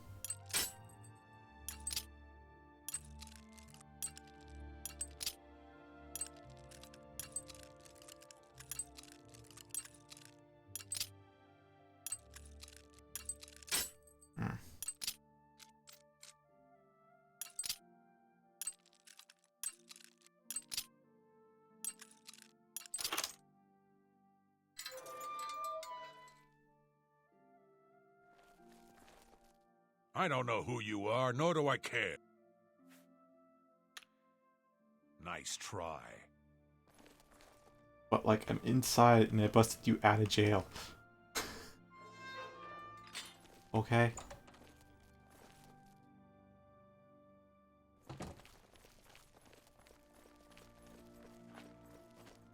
I don't know who you are, nor do I care. Nice try. But, like, I'm inside and I busted you out of jail. Okay.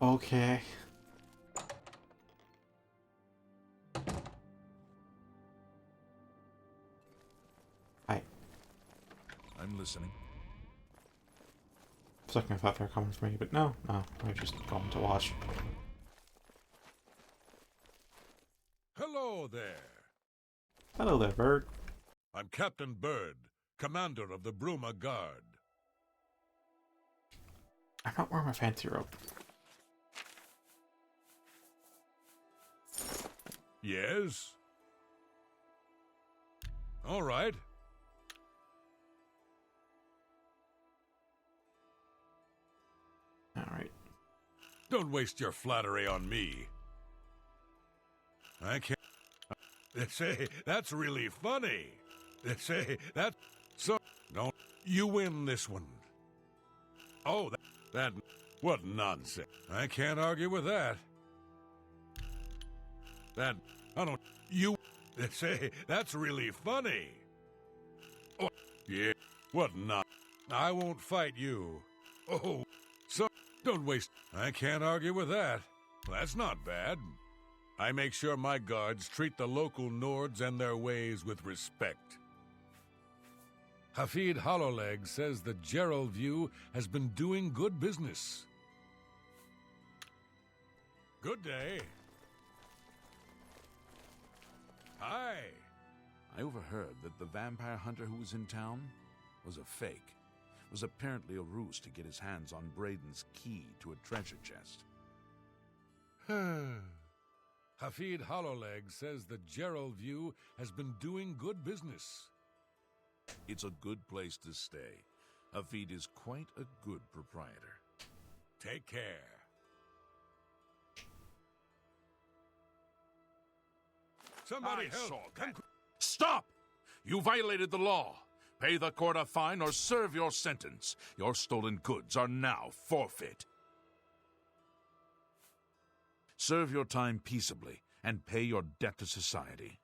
Okay. I'm listening. For a second I thought they were coming for me, but no, they're just going to watch. Hello there. Hello there, bird. I'm Captain Bird, commander of the Bruma Guard. I'm not wearing my fancy robe. Yes? All right. Alright. Don't waste your flattery on me. I can't... They say, that's really funny. They say, that's... So... Don't... You win this one. Oh, that... What nonsense. I can't argue with that. That... I don't... You... They say, that's really funny. Oh, yeah. What not? I won't fight you. Oh, so... Don't waste... I can't argue with that. That's not bad. I make sure my guards treat the local Nords and their ways with respect. Hafid Hollowleg says the Gerald View has been doing good business. Good day. Hi. I overheard that the vampire hunter who was in town was a fake. Was apparently a ruse to get his hands on Braden's key to a treasure chest. Hafid Hollowleg says the Gerald View has been doing good business. It's a good place to stay. Hafid is quite a good proprietor. Take care. Somebody help! Stop! You violated the law. Pay the court a fine or serve your sentence. Your stolen goods are now forfeit. Serve your time peaceably and pay your debt to society.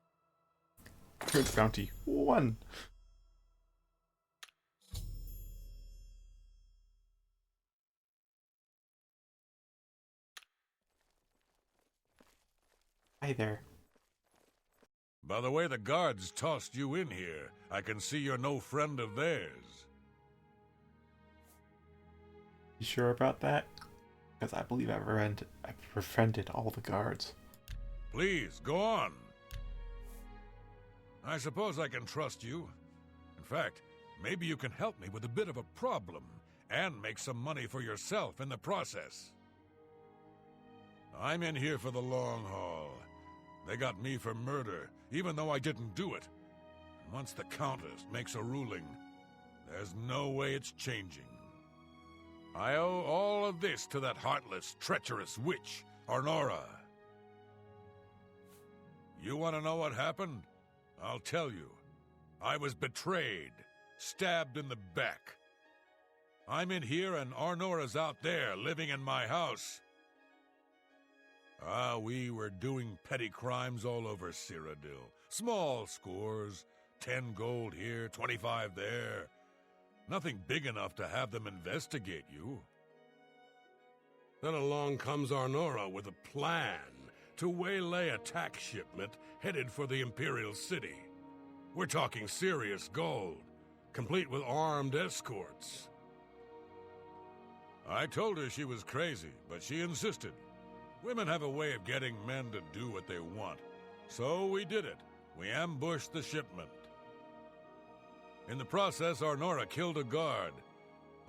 Here's bounty 1. Hi there. By the way the guards tossed you in here, I can see you're no friend of theirs. You sure about that? Because I believe I've befriended all the guards. Please, go on. I suppose I can trust you. In fact, maybe you can help me with a bit of a problem, and make some money for yourself in the process. I'm in here for the long haul. They got me for murder, even though I didn't do it. And once the Countess makes a ruling, there's no way it's changing. I owe all of this to that heartless, treacherous witch, Arnora. You want to know what happened? I'll tell you. I was betrayed, stabbed in the back. I'm in here and Arnora's out there, living in my house. We were doing petty crimes all over Cyrodiil. Small scores, 10 gold here, 25 there. Nothing big enough to have them investigate you. Then along comes Arnora with a plan to waylay a tax shipment headed for the Imperial City. We're talking serious gold, complete with armed escorts. I told her she was crazy, but she insisted. Women have a way of getting men to do what they want. So we did it. We ambushed the shipment. In the process, Arnora killed a guard.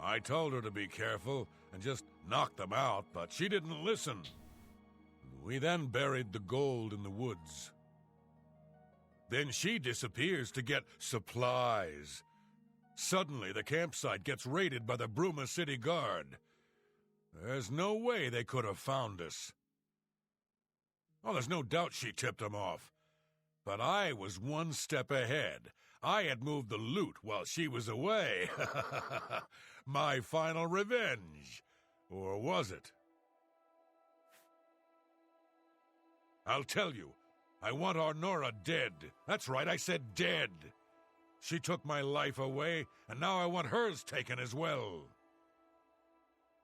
I told her to be careful and just knock them out, but she didn't listen. We then buried the gold in the woods. Then she disappears to get supplies. Suddenly, the campsite gets raided by the Bruma City Guard. There's no way they could have found us. Oh, there's no doubt she tipped them off. But I was one step ahead. I had moved the loot while she was away. My final revenge. Or was it? I'll tell you. I want Arnora dead. That's right, I said dead. She took my life away, and now I want hers taken as well.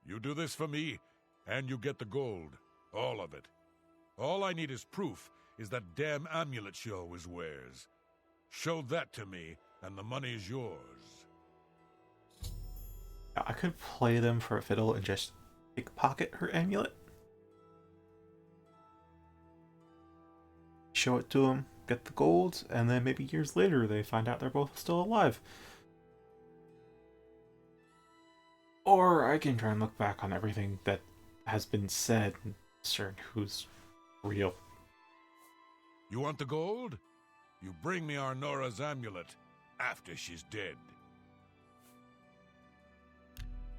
You do this for me, and you get the gold. All of it. All I need is proof is that damn amulet she always wears. Show that to me, and the money's yours. I could play them for a fiddle and just pickpocket her amulet. Show it to them, get the gold, and then maybe years later they find out they're both still alive. Or I can try and look back on everything that has been said and discern who's real. You want the gold? You bring me Arnora's amulet after she's dead.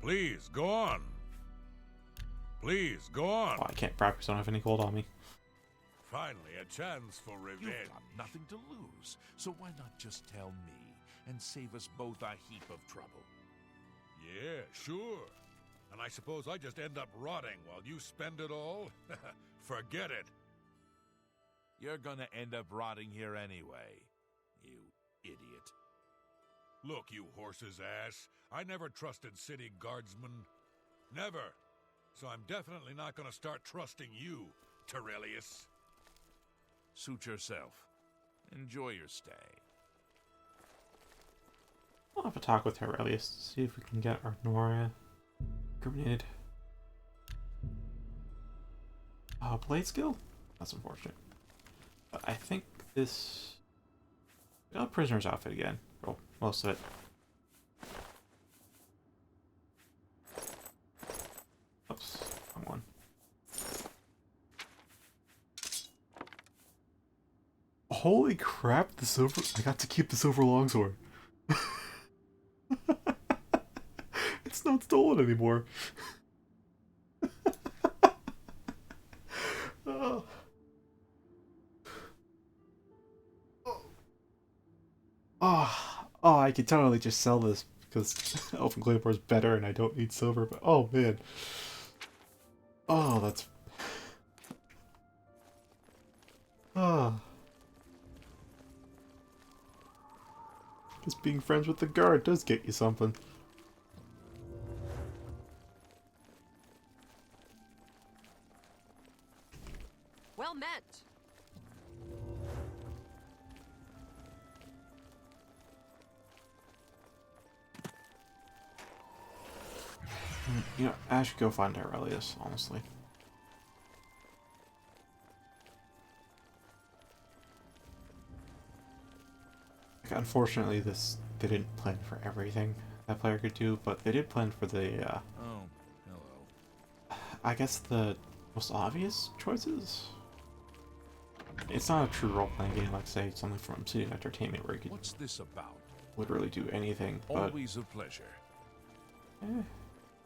Please, go on. Please, go on. Oh, I can't bribe because I don't have any gold on me. Finally, a chance for revenge. You've got nothing to lose, so why not just tell me and save us both a heap of trouble? Yeah, sure. And I suppose I just end up rotting while you spend it all? Forget it. You're gonna end up rotting here anyway, you idiot. Look, you horse's ass. I never trusted city guardsmen. Never. So I'm definitely not gonna start trusting you, Terrelius. Suit yourself. Enjoy your stay. I'll have a talk with Aurelius to see if we can get Arnora incriminated. Blade skill? That's unfortunate. But I think this... We got a prisoner's outfit again. Oh, most of it. Oops, wrong one. Holy crap, the silver... I got to keep the silver longsword. It's not stolen anymore. Oh. Oh, I could totally just sell this because Elfin Claymore is better and I don't need silver, but oh man. Oh, that's... Oh. Just being friends with the guard does get you something. Well met. You know, I should go find Aurelius, honestly. Like, unfortunately, they didn't plan for everything that player could do, but they did plan for the, Oh, hello. I guess the most obvious choices? It's not a true role-playing game, like, say, something from City Entertainment, where you could What's this about? literally do anything, but... Always a pleasure.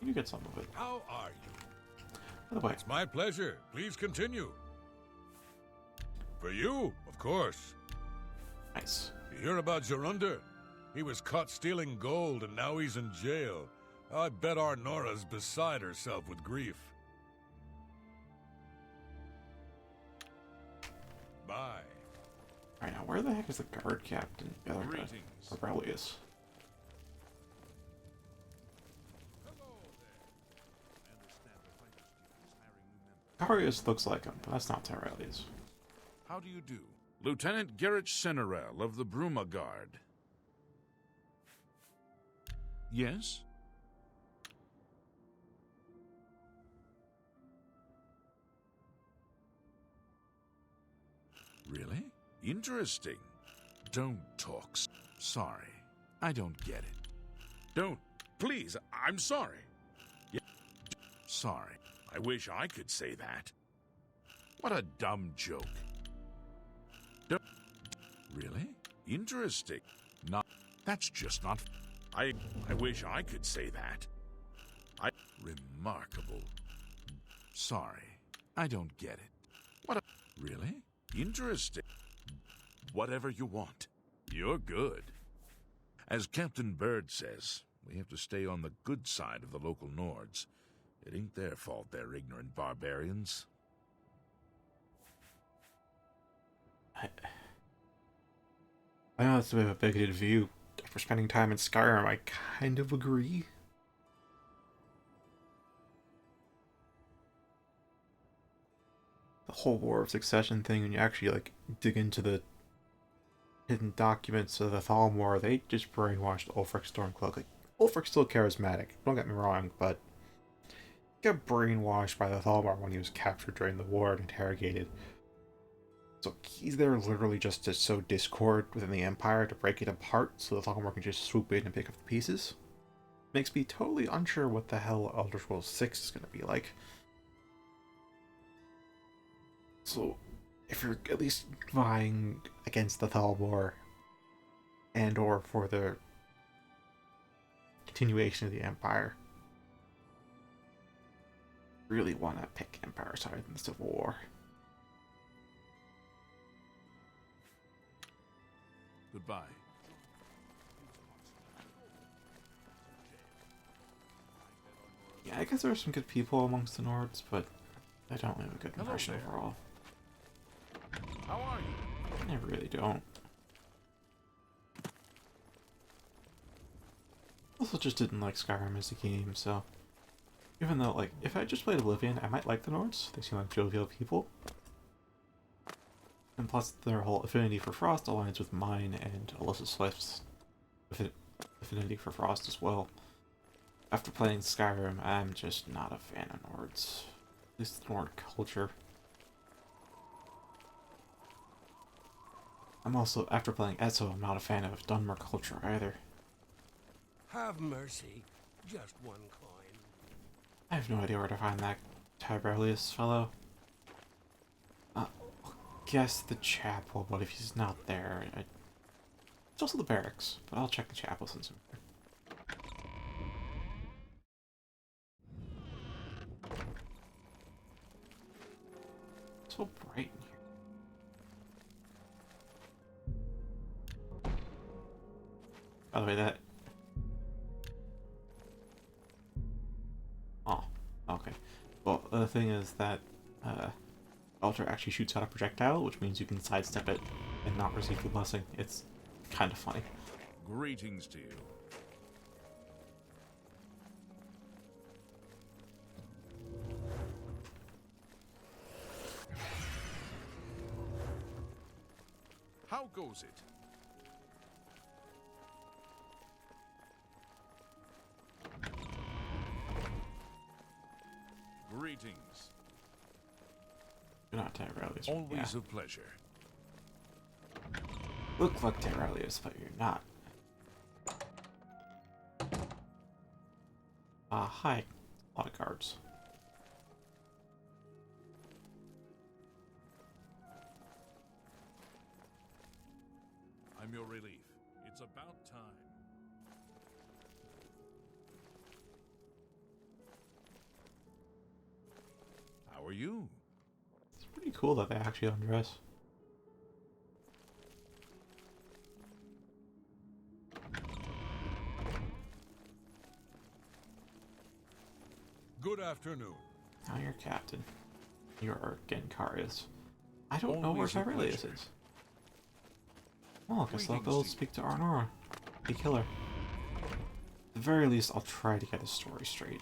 you get some of it. How are you? By the way, It's my pleasure. Please continue. For you, of course. nice. You hear about Gerunder? He was caught stealing gold and now he's in jail. I bet our Nora's beside herself with grief. Bye. Alright, now where the heck is the guard captain? The other guy. Greetings. Aurelius. Aurelius looks like him, but that's not Aurelius. How do you do? Lieutenant Gerrit Senerel of the Bruma Guard. Yes? Really? Interesting. Don't talk. Sorry. I don't get it. Don't. Please, I'm sorry. Yeah. Sorry. I wish I could say that. What a dumb joke. Don't. Really? Interesting. Not. That's just not. I wish I could say that. Remarkable. Sorry. I don't get it. What a. Really? Interesting. Whatever you want. You're good. As Captain Bird says, we have to stay on the good side of the local Nords. It ain't their fault they're ignorant barbarians. I know that's a bit of a bigoted view. After spending time in Skyrim, I kind of agree. The whole War of Succession thing, when you actually like dig into the hidden documents of the Thalmor, they just brainwashed Ulfric Stormcloak. Like, Ulfric's still charismatic, don't get me wrong, but he got brainwashed by the Thalmor when he was captured during the war and interrogated. So he's there literally just to sow discord within the Empire, to break it apart, so the Thalmor can just swoop in and pick up the pieces. Makes me totally unsure what the hell Elder Scrolls 6 is going to be like. So, if you're at least vying against the Thalmor, and or for the continuation of the Empire, really want to pick Empire side in the Civil War. Goodbye. Yeah, I guess there are some good people amongst the Nords, but I don't leave a good impression there. overall. How are you? I really don't. Also just didn't like Skyrim as a game, so... Even though, like, if I just played Oblivion, I might like the Nords. They seem like jovial people. And plus, their whole affinity for Frost aligns with mine and Alyssa Swift's affinity for Frost as well. After playing Skyrim, I'm just not a fan of Nords. At least the Nord culture. I'm also, after playing Ezzo, I'm not a fan of Dunmer culture either. Have mercy. Just one coin. I have no idea where to find that Tiberius fellow. I'll guess the chapel, but if he's not there, it's also the barracks, but I'll check the chapel since I'm here. It's so bright in here. By the way, that... Oh, okay. Well, the thing is that Altar actually shoots out a projectile, which means you can sidestep it and not receive the blessing. It's kind of funny. Greetings to you. How goes it? Greetings. You're not Tyrellius. Always Yeah. a pleasure. Look like Tyrellius, but you're not. Hi. A lot of guards. I'm your relief. It's about time. How are you? It's pretty cool that they actually undress. Good afternoon. Now you're captain. You're Genkarius. I don't know where Always a Aurelius pleasure. is. Well, I guess I'll Greetings go to you. speak to Arnora, the killer. At the very least, I'll try to get his story straight.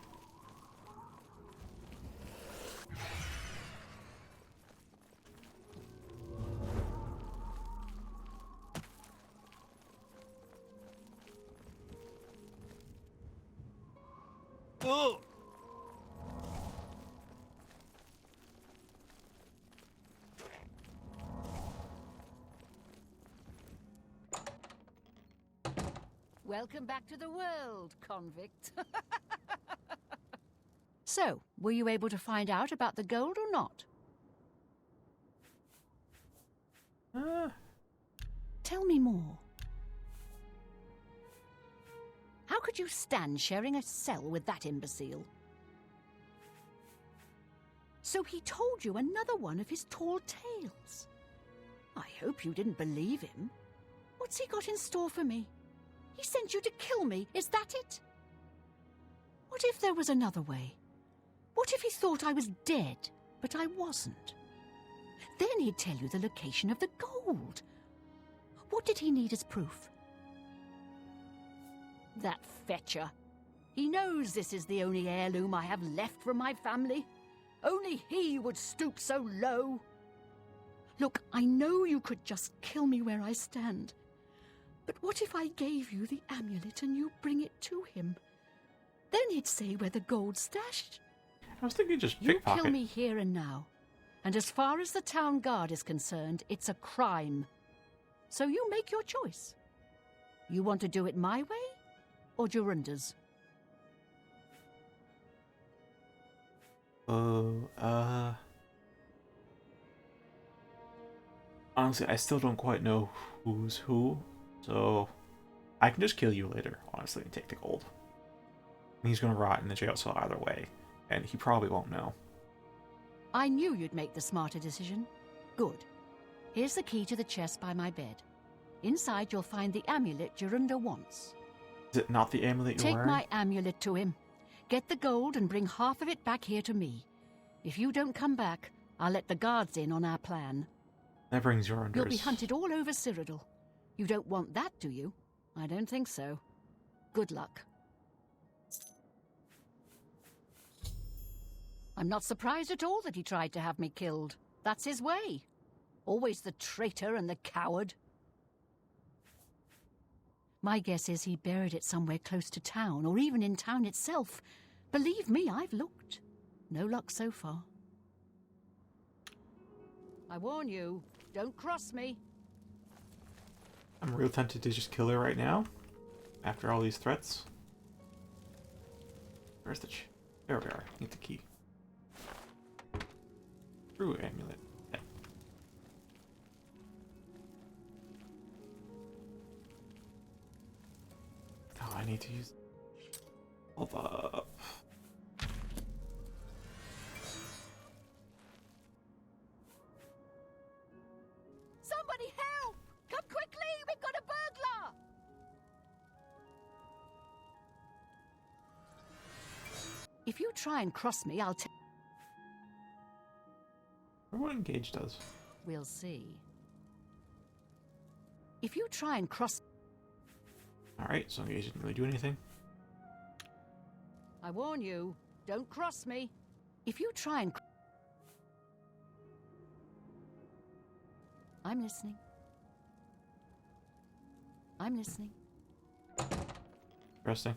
Oh! Welcome back to the world, convict. So, were you able to find out about the gold or not? Tell me more. How could you stand sharing a cell with that imbecile? So he told you another one of his tall tales. I hope you didn't believe him. What's he got in store for me? He sent you to kill me, is that it? What if there was another way? What if he thought I was dead, but I wasn't? Then he'd tell you the location of the gold. What did he need as proof? That fetcher. He knows this is the only heirloom I have left from my family. Only he would stoop so low. Look, I know you could just kill me where I stand. But what if I gave you the amulet and you bring it to him? Then he'd say where the gold's stashed. I was thinking just You pickpocket. kill me here and now. And as far as the town guard is concerned, it's a crime. So you make your choice. You want to do it my way or Jorunda's? Honestly, I still don't quite know who's who, so I can just kill you later, honestly, and take the gold. He's gonna rot in the jail cell either way, and he probably won't know. I knew you'd make the smarter decision. Good. Here's the key to the chest by my bed. Inside you'll find the amulet Jorunda wants. Is it not the amulet you're Take wearing? my amulet to him. Get the gold and bring half of it back here to me. If you don't come back, I'll let the guards in on our plan. That brings your You'll be unders. hunted all over Cyrodiil. You don't want that, do you? I don't think so. Good luck. I'm not surprised at all that he tried to have me killed. That's his way. Always the traitor and the coward. My guess is he buried it somewhere close to town, or even in town itself. Believe me, I've looked. No luck so far. I warn you, don't cross me. I'm real tempted to just kill her right now, after all these threats. Where's the there we are. Need the key. True amulet. Yeah. Oh, I need to use. Hold up. Somebody help! Come quickly! We've got a burglar! If you try and cross me, I'll tell. Remember what engage does? We'll see. If you try and cross... Alright, so engage didn't really do anything. I warn you, don't cross me. If you try and... I'm listening. I'm listening. Interesting.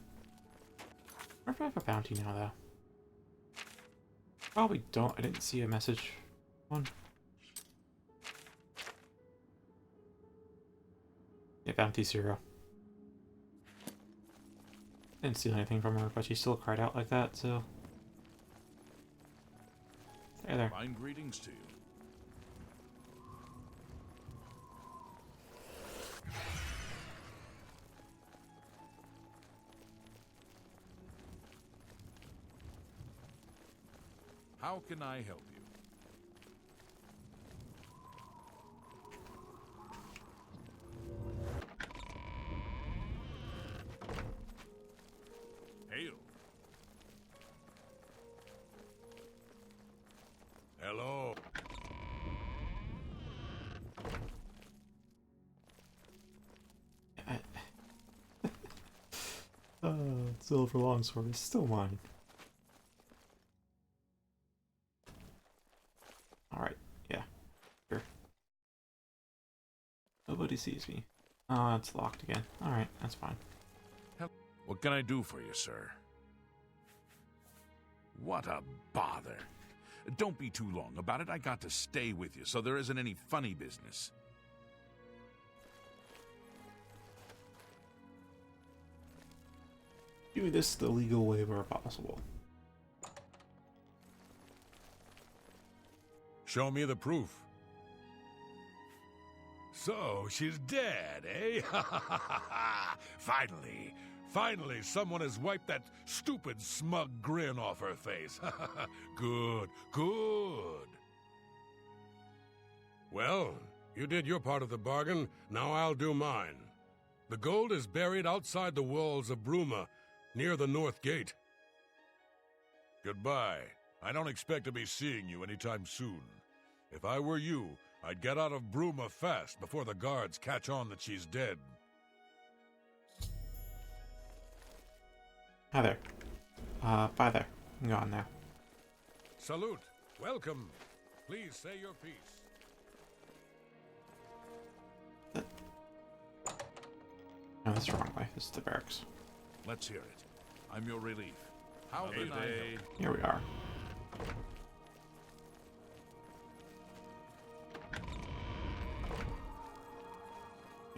I wonder if I have a bounty now, though. Probably don't. I didn't see a message. One. Yeah, bounty 0. Didn't steal anything from her, but she still cried out like that, so... Hey there. Fine greetings to you. How can I help you? Silver longsword is still mine. Alright, yeah. Sure. Nobody sees me. Oh, it's locked again. Alright, that's fine. What can I do for you, sir? What a bother. Don't be too long about it. I got to stay with you, so there isn't any funny business. Do this the legal way where possible. Show me the proof. So, she's dead, eh? Finally. Finally, someone has wiped that stupid, smug grin off her face. Good, good. Well, you did your part of the bargain, now I'll do mine. The gold is buried outside the walls of Bruma, near the North Gate. Goodbye. I don't expect to be seeing you anytime soon. If I were you, I'd get out of Bruma fast before the guards catch on that she's dead. Hi there. Bye there. I'm gone now. Salute. Welcome. Please say your piece. No, that's the wrong way. This is the barracks. Let's hear it. I'm your relief. How Another can I day. help? Here we are.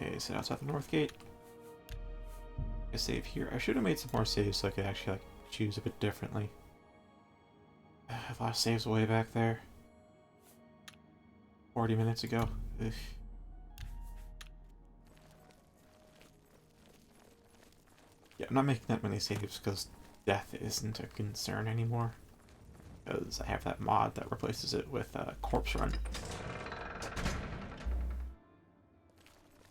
Okay, sit outside the North Gate. A save here. I should have made some more saves so I could actually choose a bit differently. I've lost saves way back there. 40 minutes ago. Ugh. Yeah, I'm not making that many saves because death isn't a concern anymore. Because I have that mod that replaces it with Corpse Run.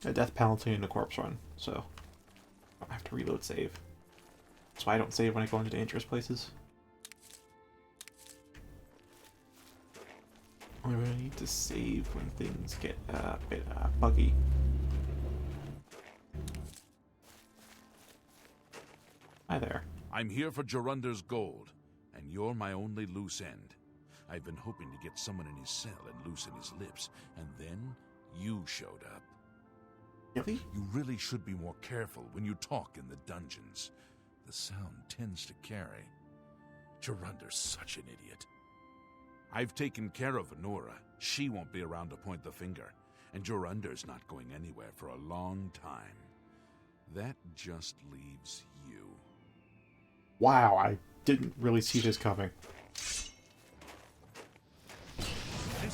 A death penalty and a Corpse Run, so I don't have to reload save. That's why I don't save when I go into dangerous places. I really need to save when things get a bit buggy. Hi there. I'm here for Jorunder's gold, and you're my only loose end. I've been hoping to get someone in his cell and loosen his lips, and then you showed up. Really? You really should be more careful when you talk in the dungeons. The sound tends to carry. Jorunder's such an idiot. I've taken care of Honora. She won't be around to point the finger, and Jorunder's not going anywhere for a long time. That just leaves you. Wow, I didn't really see this coming. This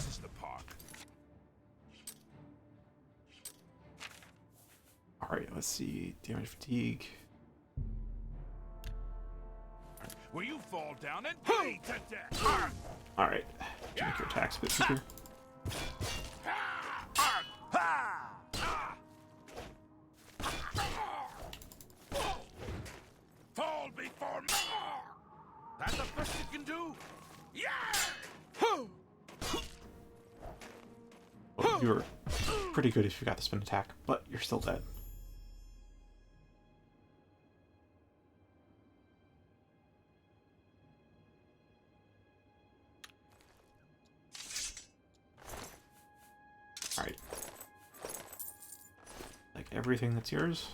is the park. Alright, let's see. Damage fatigue. Will you fall down and bleed to death? Alright. To make your attacks a bit weaker. Fall before me! That's the best you can do? Yeah! Well, you're pretty good if you got the spin attack, but you're still dead. Alright. Like everything that's yours.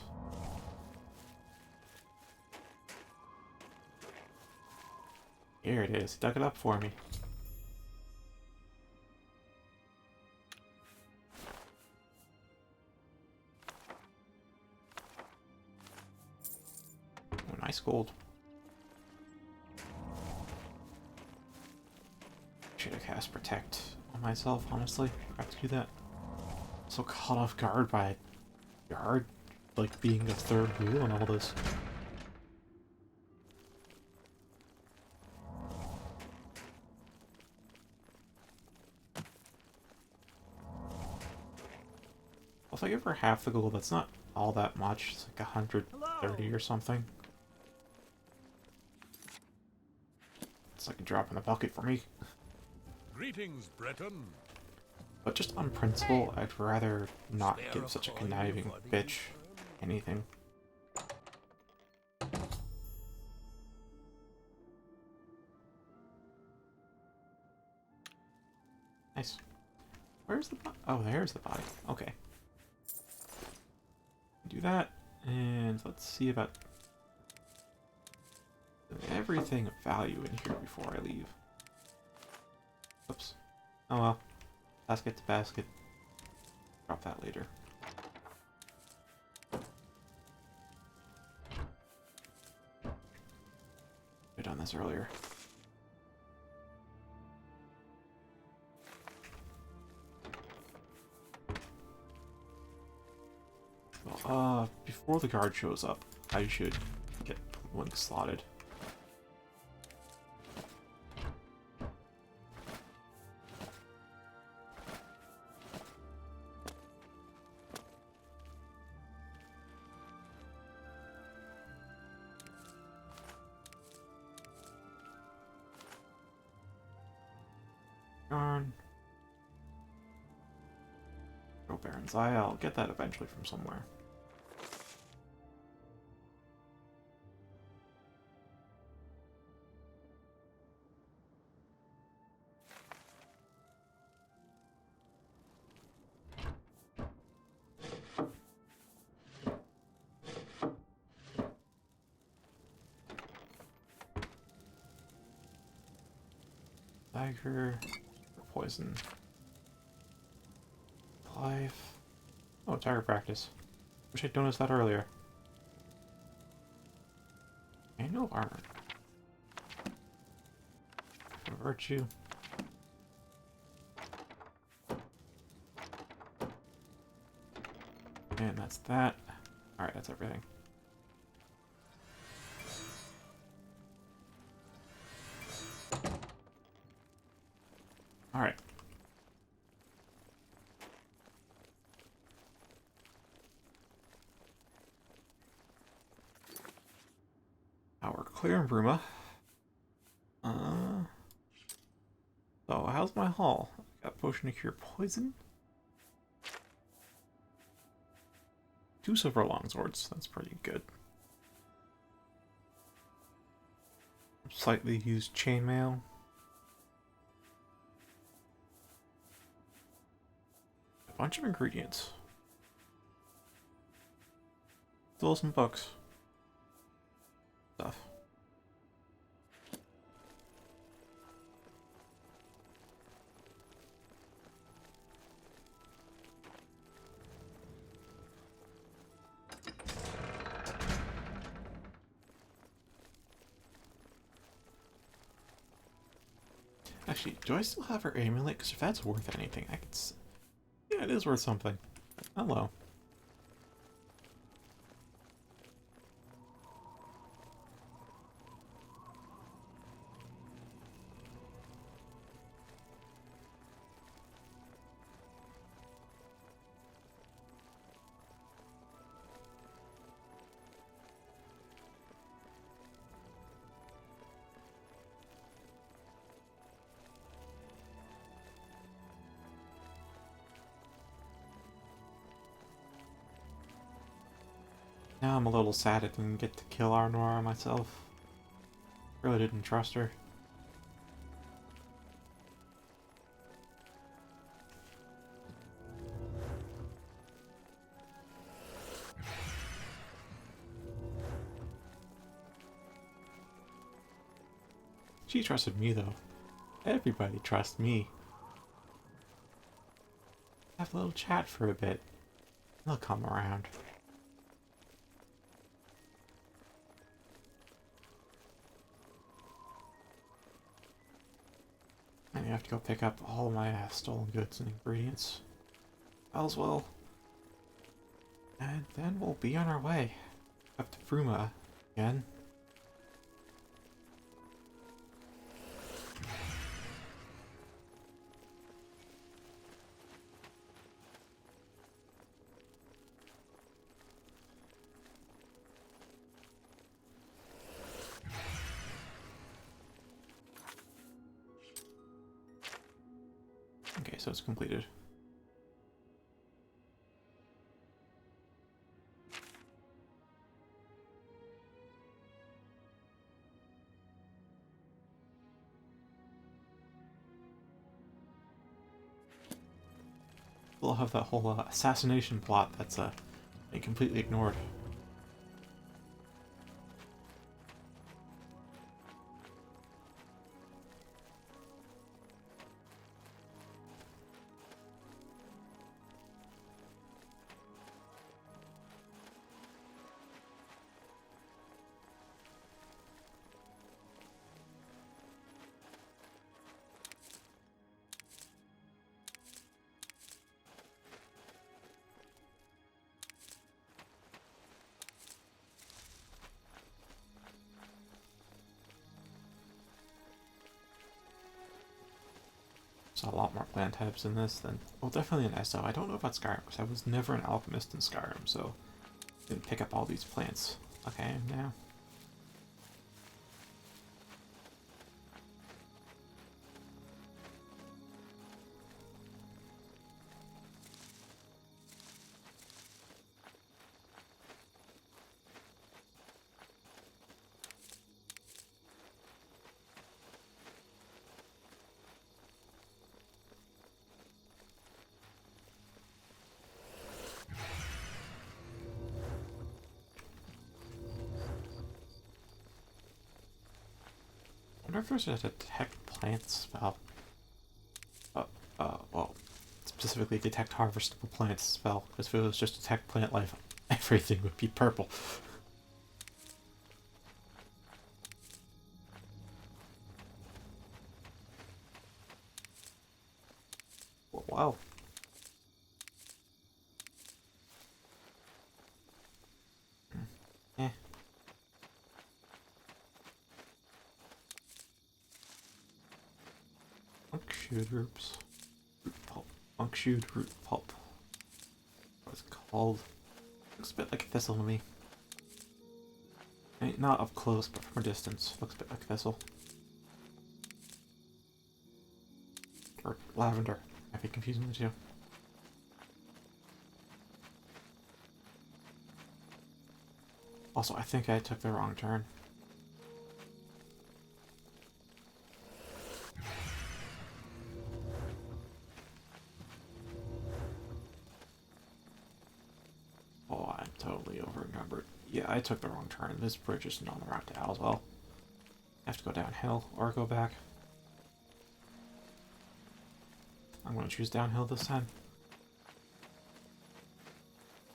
Here it is. Dug it up for me. Oh, nice gold. Should have cast Protect on myself, honestly. Forgot to do that. So caught off guard by guard, like being a third wheel and all this. If I give her half the gold, that's not all that much. It's like 130 or something. It's like a drop in the bucket for me. Greetings, Breton. But just on principle, I'd rather not give such a conniving bitch anything. Nice. Where's the body? Oh, there's the body. Okay. Do that, and let's see about everything of value in here before I leave. Oops. Oh well. Basket to basket. Drop that later. I've done this earlier. Well, before the guard shows up, I should get one slotted. Darn. Oh, Baron's Eye, I'll get that eventually from somewhere. Dagger, poison, life. Oh, dagger practice. Wish I'd noticed that earlier. And no armor. Virtue. And that's that. Alright, that's everything. Alright. Now we're clear in Bruma. So how's my haul? Got potion to cure poison. 2 silver longswords. That's pretty good. Slightly used chainmail. A bunch of ingredients. Still some books. Stuff. Actually, do I still have her amulet? Because if that's worth anything, I could... Yeah, it is worth something. Hello. Now I'm a little sad I didn't get to kill Arnora myself. Really didn't trust her. She trusted me though. Everybody trusts me. Have a little chat for a bit. They'll come around. I have to go pick up all my stolen goods and ingredients. All's well. And then we'll be on our way. Up to Bruma again. Okay, so it's completed. Still have that whole assassination plot that's being completely ignored. Saw a lot more plant types in this than, well, definitely in SO. I don't know about Skyrim because I was never an alchemist in Skyrim, so I didn't pick up all these plants like I am now. I wonder if there's a detect plant spell. Well, specifically detect harvestable plants spell, because if it was just detect plant life, everything would be purple. Wow. Eh. Punctured roots. Root pulp. Punctured root pulp. What's it called? Looks a bit like a thistle to me. I mean, not up close, but from a distance. Looks a bit like thistle. Or lavender. I'd be confusing the two. Also, I think I took the wrong turn. Oh, I'm totally over-encumbered. Yeah, I took the wrong turn. This bridge isn't on the route to Alswell. I have to go downhill or go back. I'm going to choose downhill this time.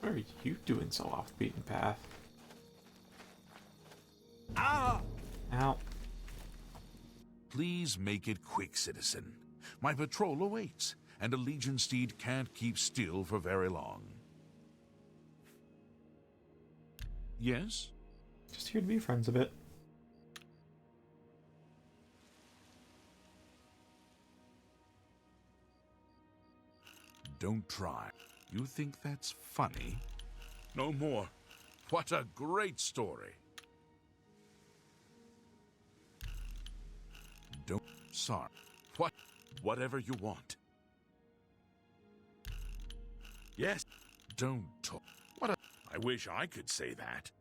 What are you doing so off the beaten path? Ah! Ow. Please make it quick, citizen. My patrol awaits, and a Legion steed can't keep still for very long. Yes? Just here to be friends a bit. Don't try. You think that's funny? No more. What a great story. Don't... Sorry. What? Whatever you want. Yes. Don't talk. What a... I wish I could say that.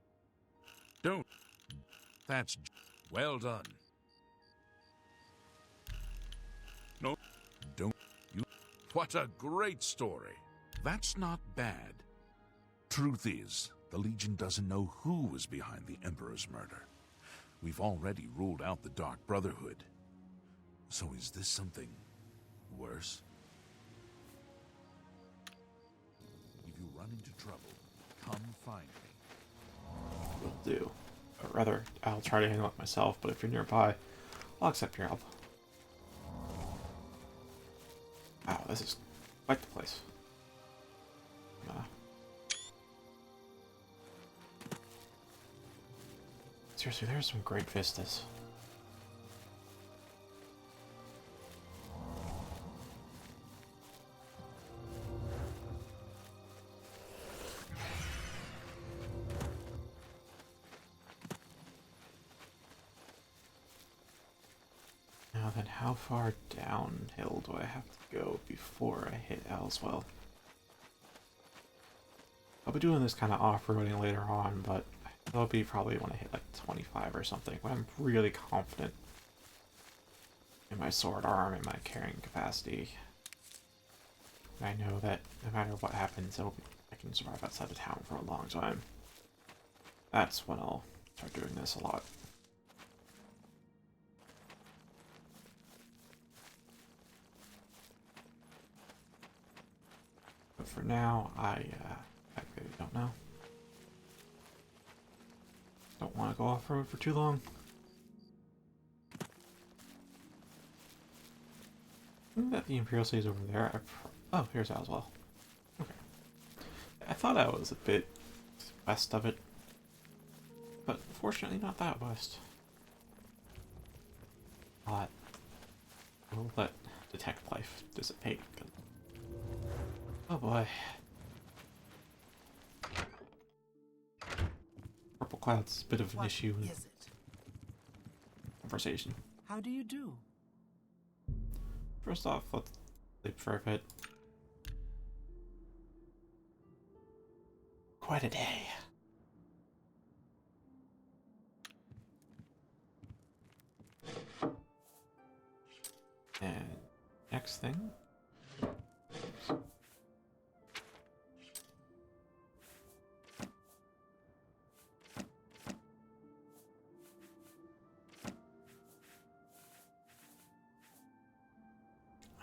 Don't. That's... Well done. No. Don't. You... What a great story. That's not bad. Truth is, the Legion doesn't know who was behind the Emperor's murder. We've already ruled out the Dark Brotherhood. So is this something worse? If you run into trouble, come find me. Will do. Or rather, I'll try to handle it myself, but if you're nearby, I'll accept your help. Wow, this is quite the place. Seriously, there's some great vistas. Now then, how far downhill do I have to go before I hit Elswell? I'll be doing this kind of off-roading later on, but that'll be probably when I hit like 25 or something, when I'm really confident in my sword arm and my carrying capacity. I know that no matter what happens, I can survive outside the town for a long time. That's when I'll start doing this a lot. But for now, I really don't know. Don't want to go off-road for too long. That the Imperial City is over there. Oh, here's Aswell. Okay. I thought I was a bit west of it, but fortunately not that west. We'll let detect life dissipate. Oh boy. Purple clouds, a bit of an issue in Is it? conversation. How do you do? First off, let's sleep for a bit. Quite a day. And next thing.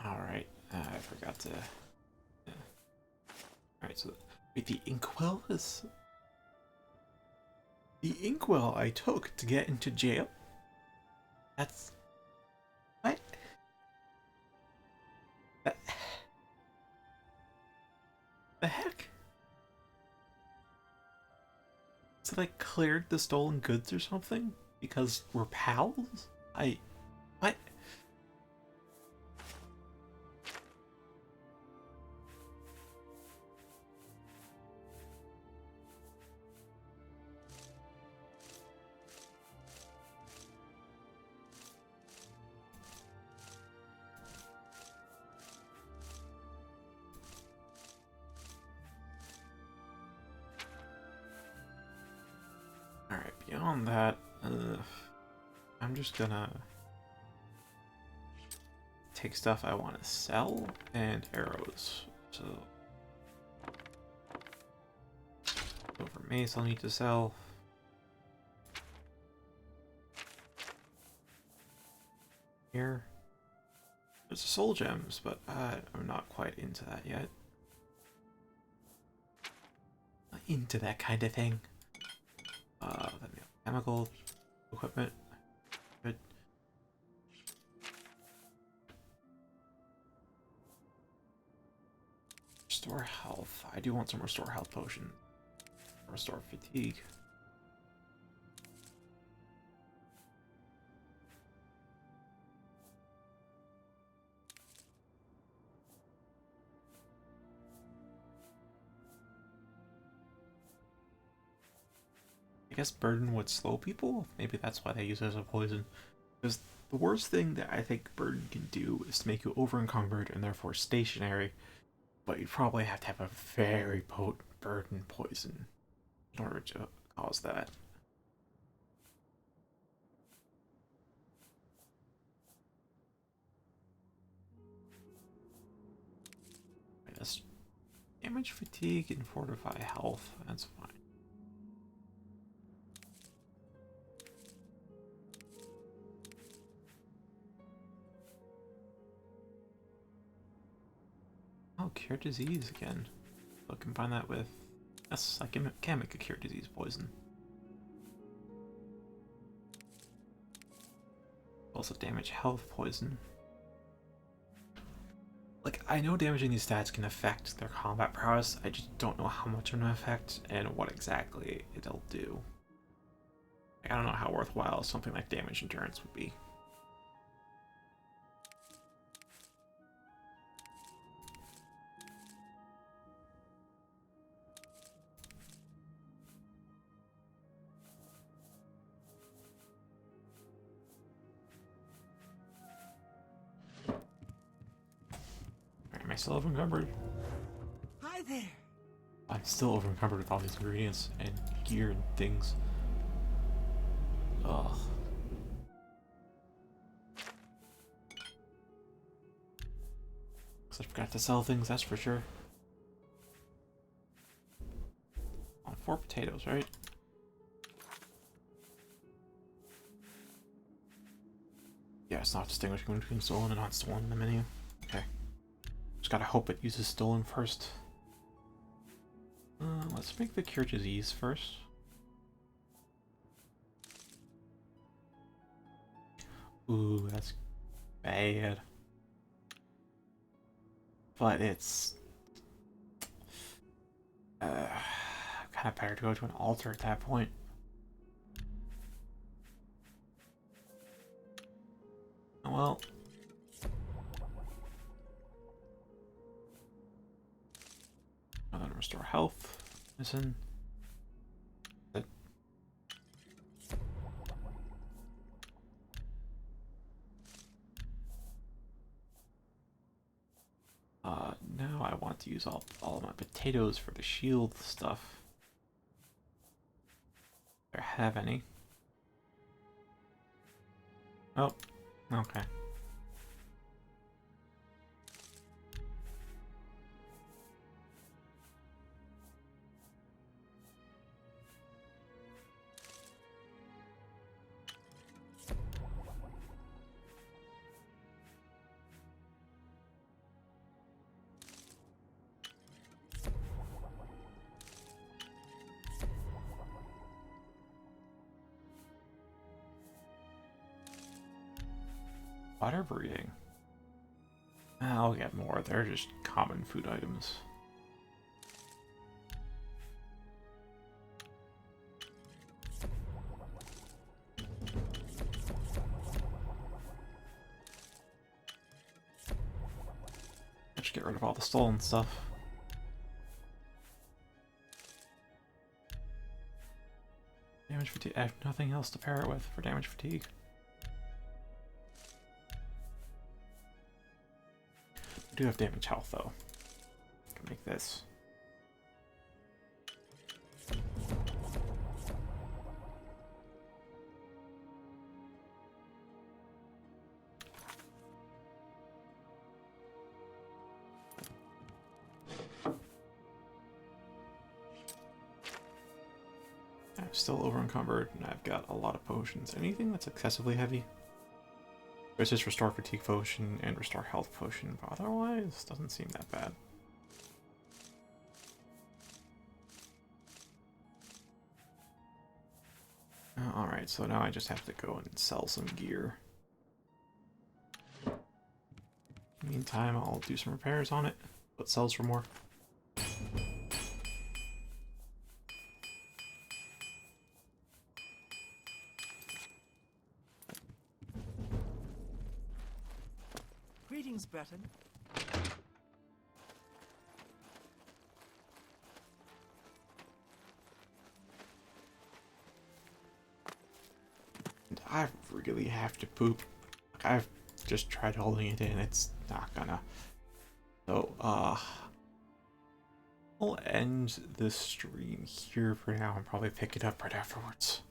Alright, I forgot to... Yeah. Alright, so... Wait, the inkwell is... The inkwell I took to get into jail? That's... What? The heck? So I cleared the stolen goods or something? Because we're pals? What? Alright, beyond that, I'm just gonna take stuff I want to sell and arrows. So, over mace I'll need to sell. Here. There's soul gems, but I'm not quite into that yet. Not into that kind of thing. Then we have chemical equipment. Good. Restore health. I do want some restore health potion. Restore fatigue. I guess burden would slow people. Maybe that's why they use it as a poison. Because the worst thing that I think burden can do is to make you over encumbered and therefore stationary. But you'd probably have to have a very potent burden poison in order to cause that. Yes. Damage, fatigue, and fortify health. That's fine. Oh, cure disease again. So I combine that with... Yes, I can make a cure disease poison. Also damage health poison. Like, I know damaging these stats can affect their combat prowess, I just don't know how much it'll affect and what exactly it'll do. Like, I don't know how worthwhile something like damage endurance would be. Am I still over encumbered? Hi there. I'm still over encumbered with all these ingredients and gear and things. Ugh. 'Cause I forgot to sell things, that's for sure. On 4 potatoes, right? Yeah, it's not distinguishing between stolen and not stolen in the menu. Okay. Just gotta hope it uses stolen first. Let's make the cure disease first. Ooh, that's bad. But it's kind of better to go to an altar at that point. Well, and then restore health. Listen. Now I want to use all of my potatoes for the shield stuff. Do I have any? Oh, okay. Water breeding. I'll get more. They're just common food items. Let's get rid of all the stolen stuff. Damage fatigue. I have nothing else to pair it with for damage fatigue. I do have damage health though. I can make this. I'm still over encumbered and I've got a lot of potions. Anything that's excessively heavy? There's just restore fatigue potion and restore health potion, but otherwise doesn't seem that bad. Alright, so now I just have to go and sell some gear. Meantime, I'll do some repairs on it, but sells for more. Greetings, Breton. And I really have to poop. I've just tried holding it in, it's not gonna. So, I'll end this stream here for now and probably pick it up right afterwards.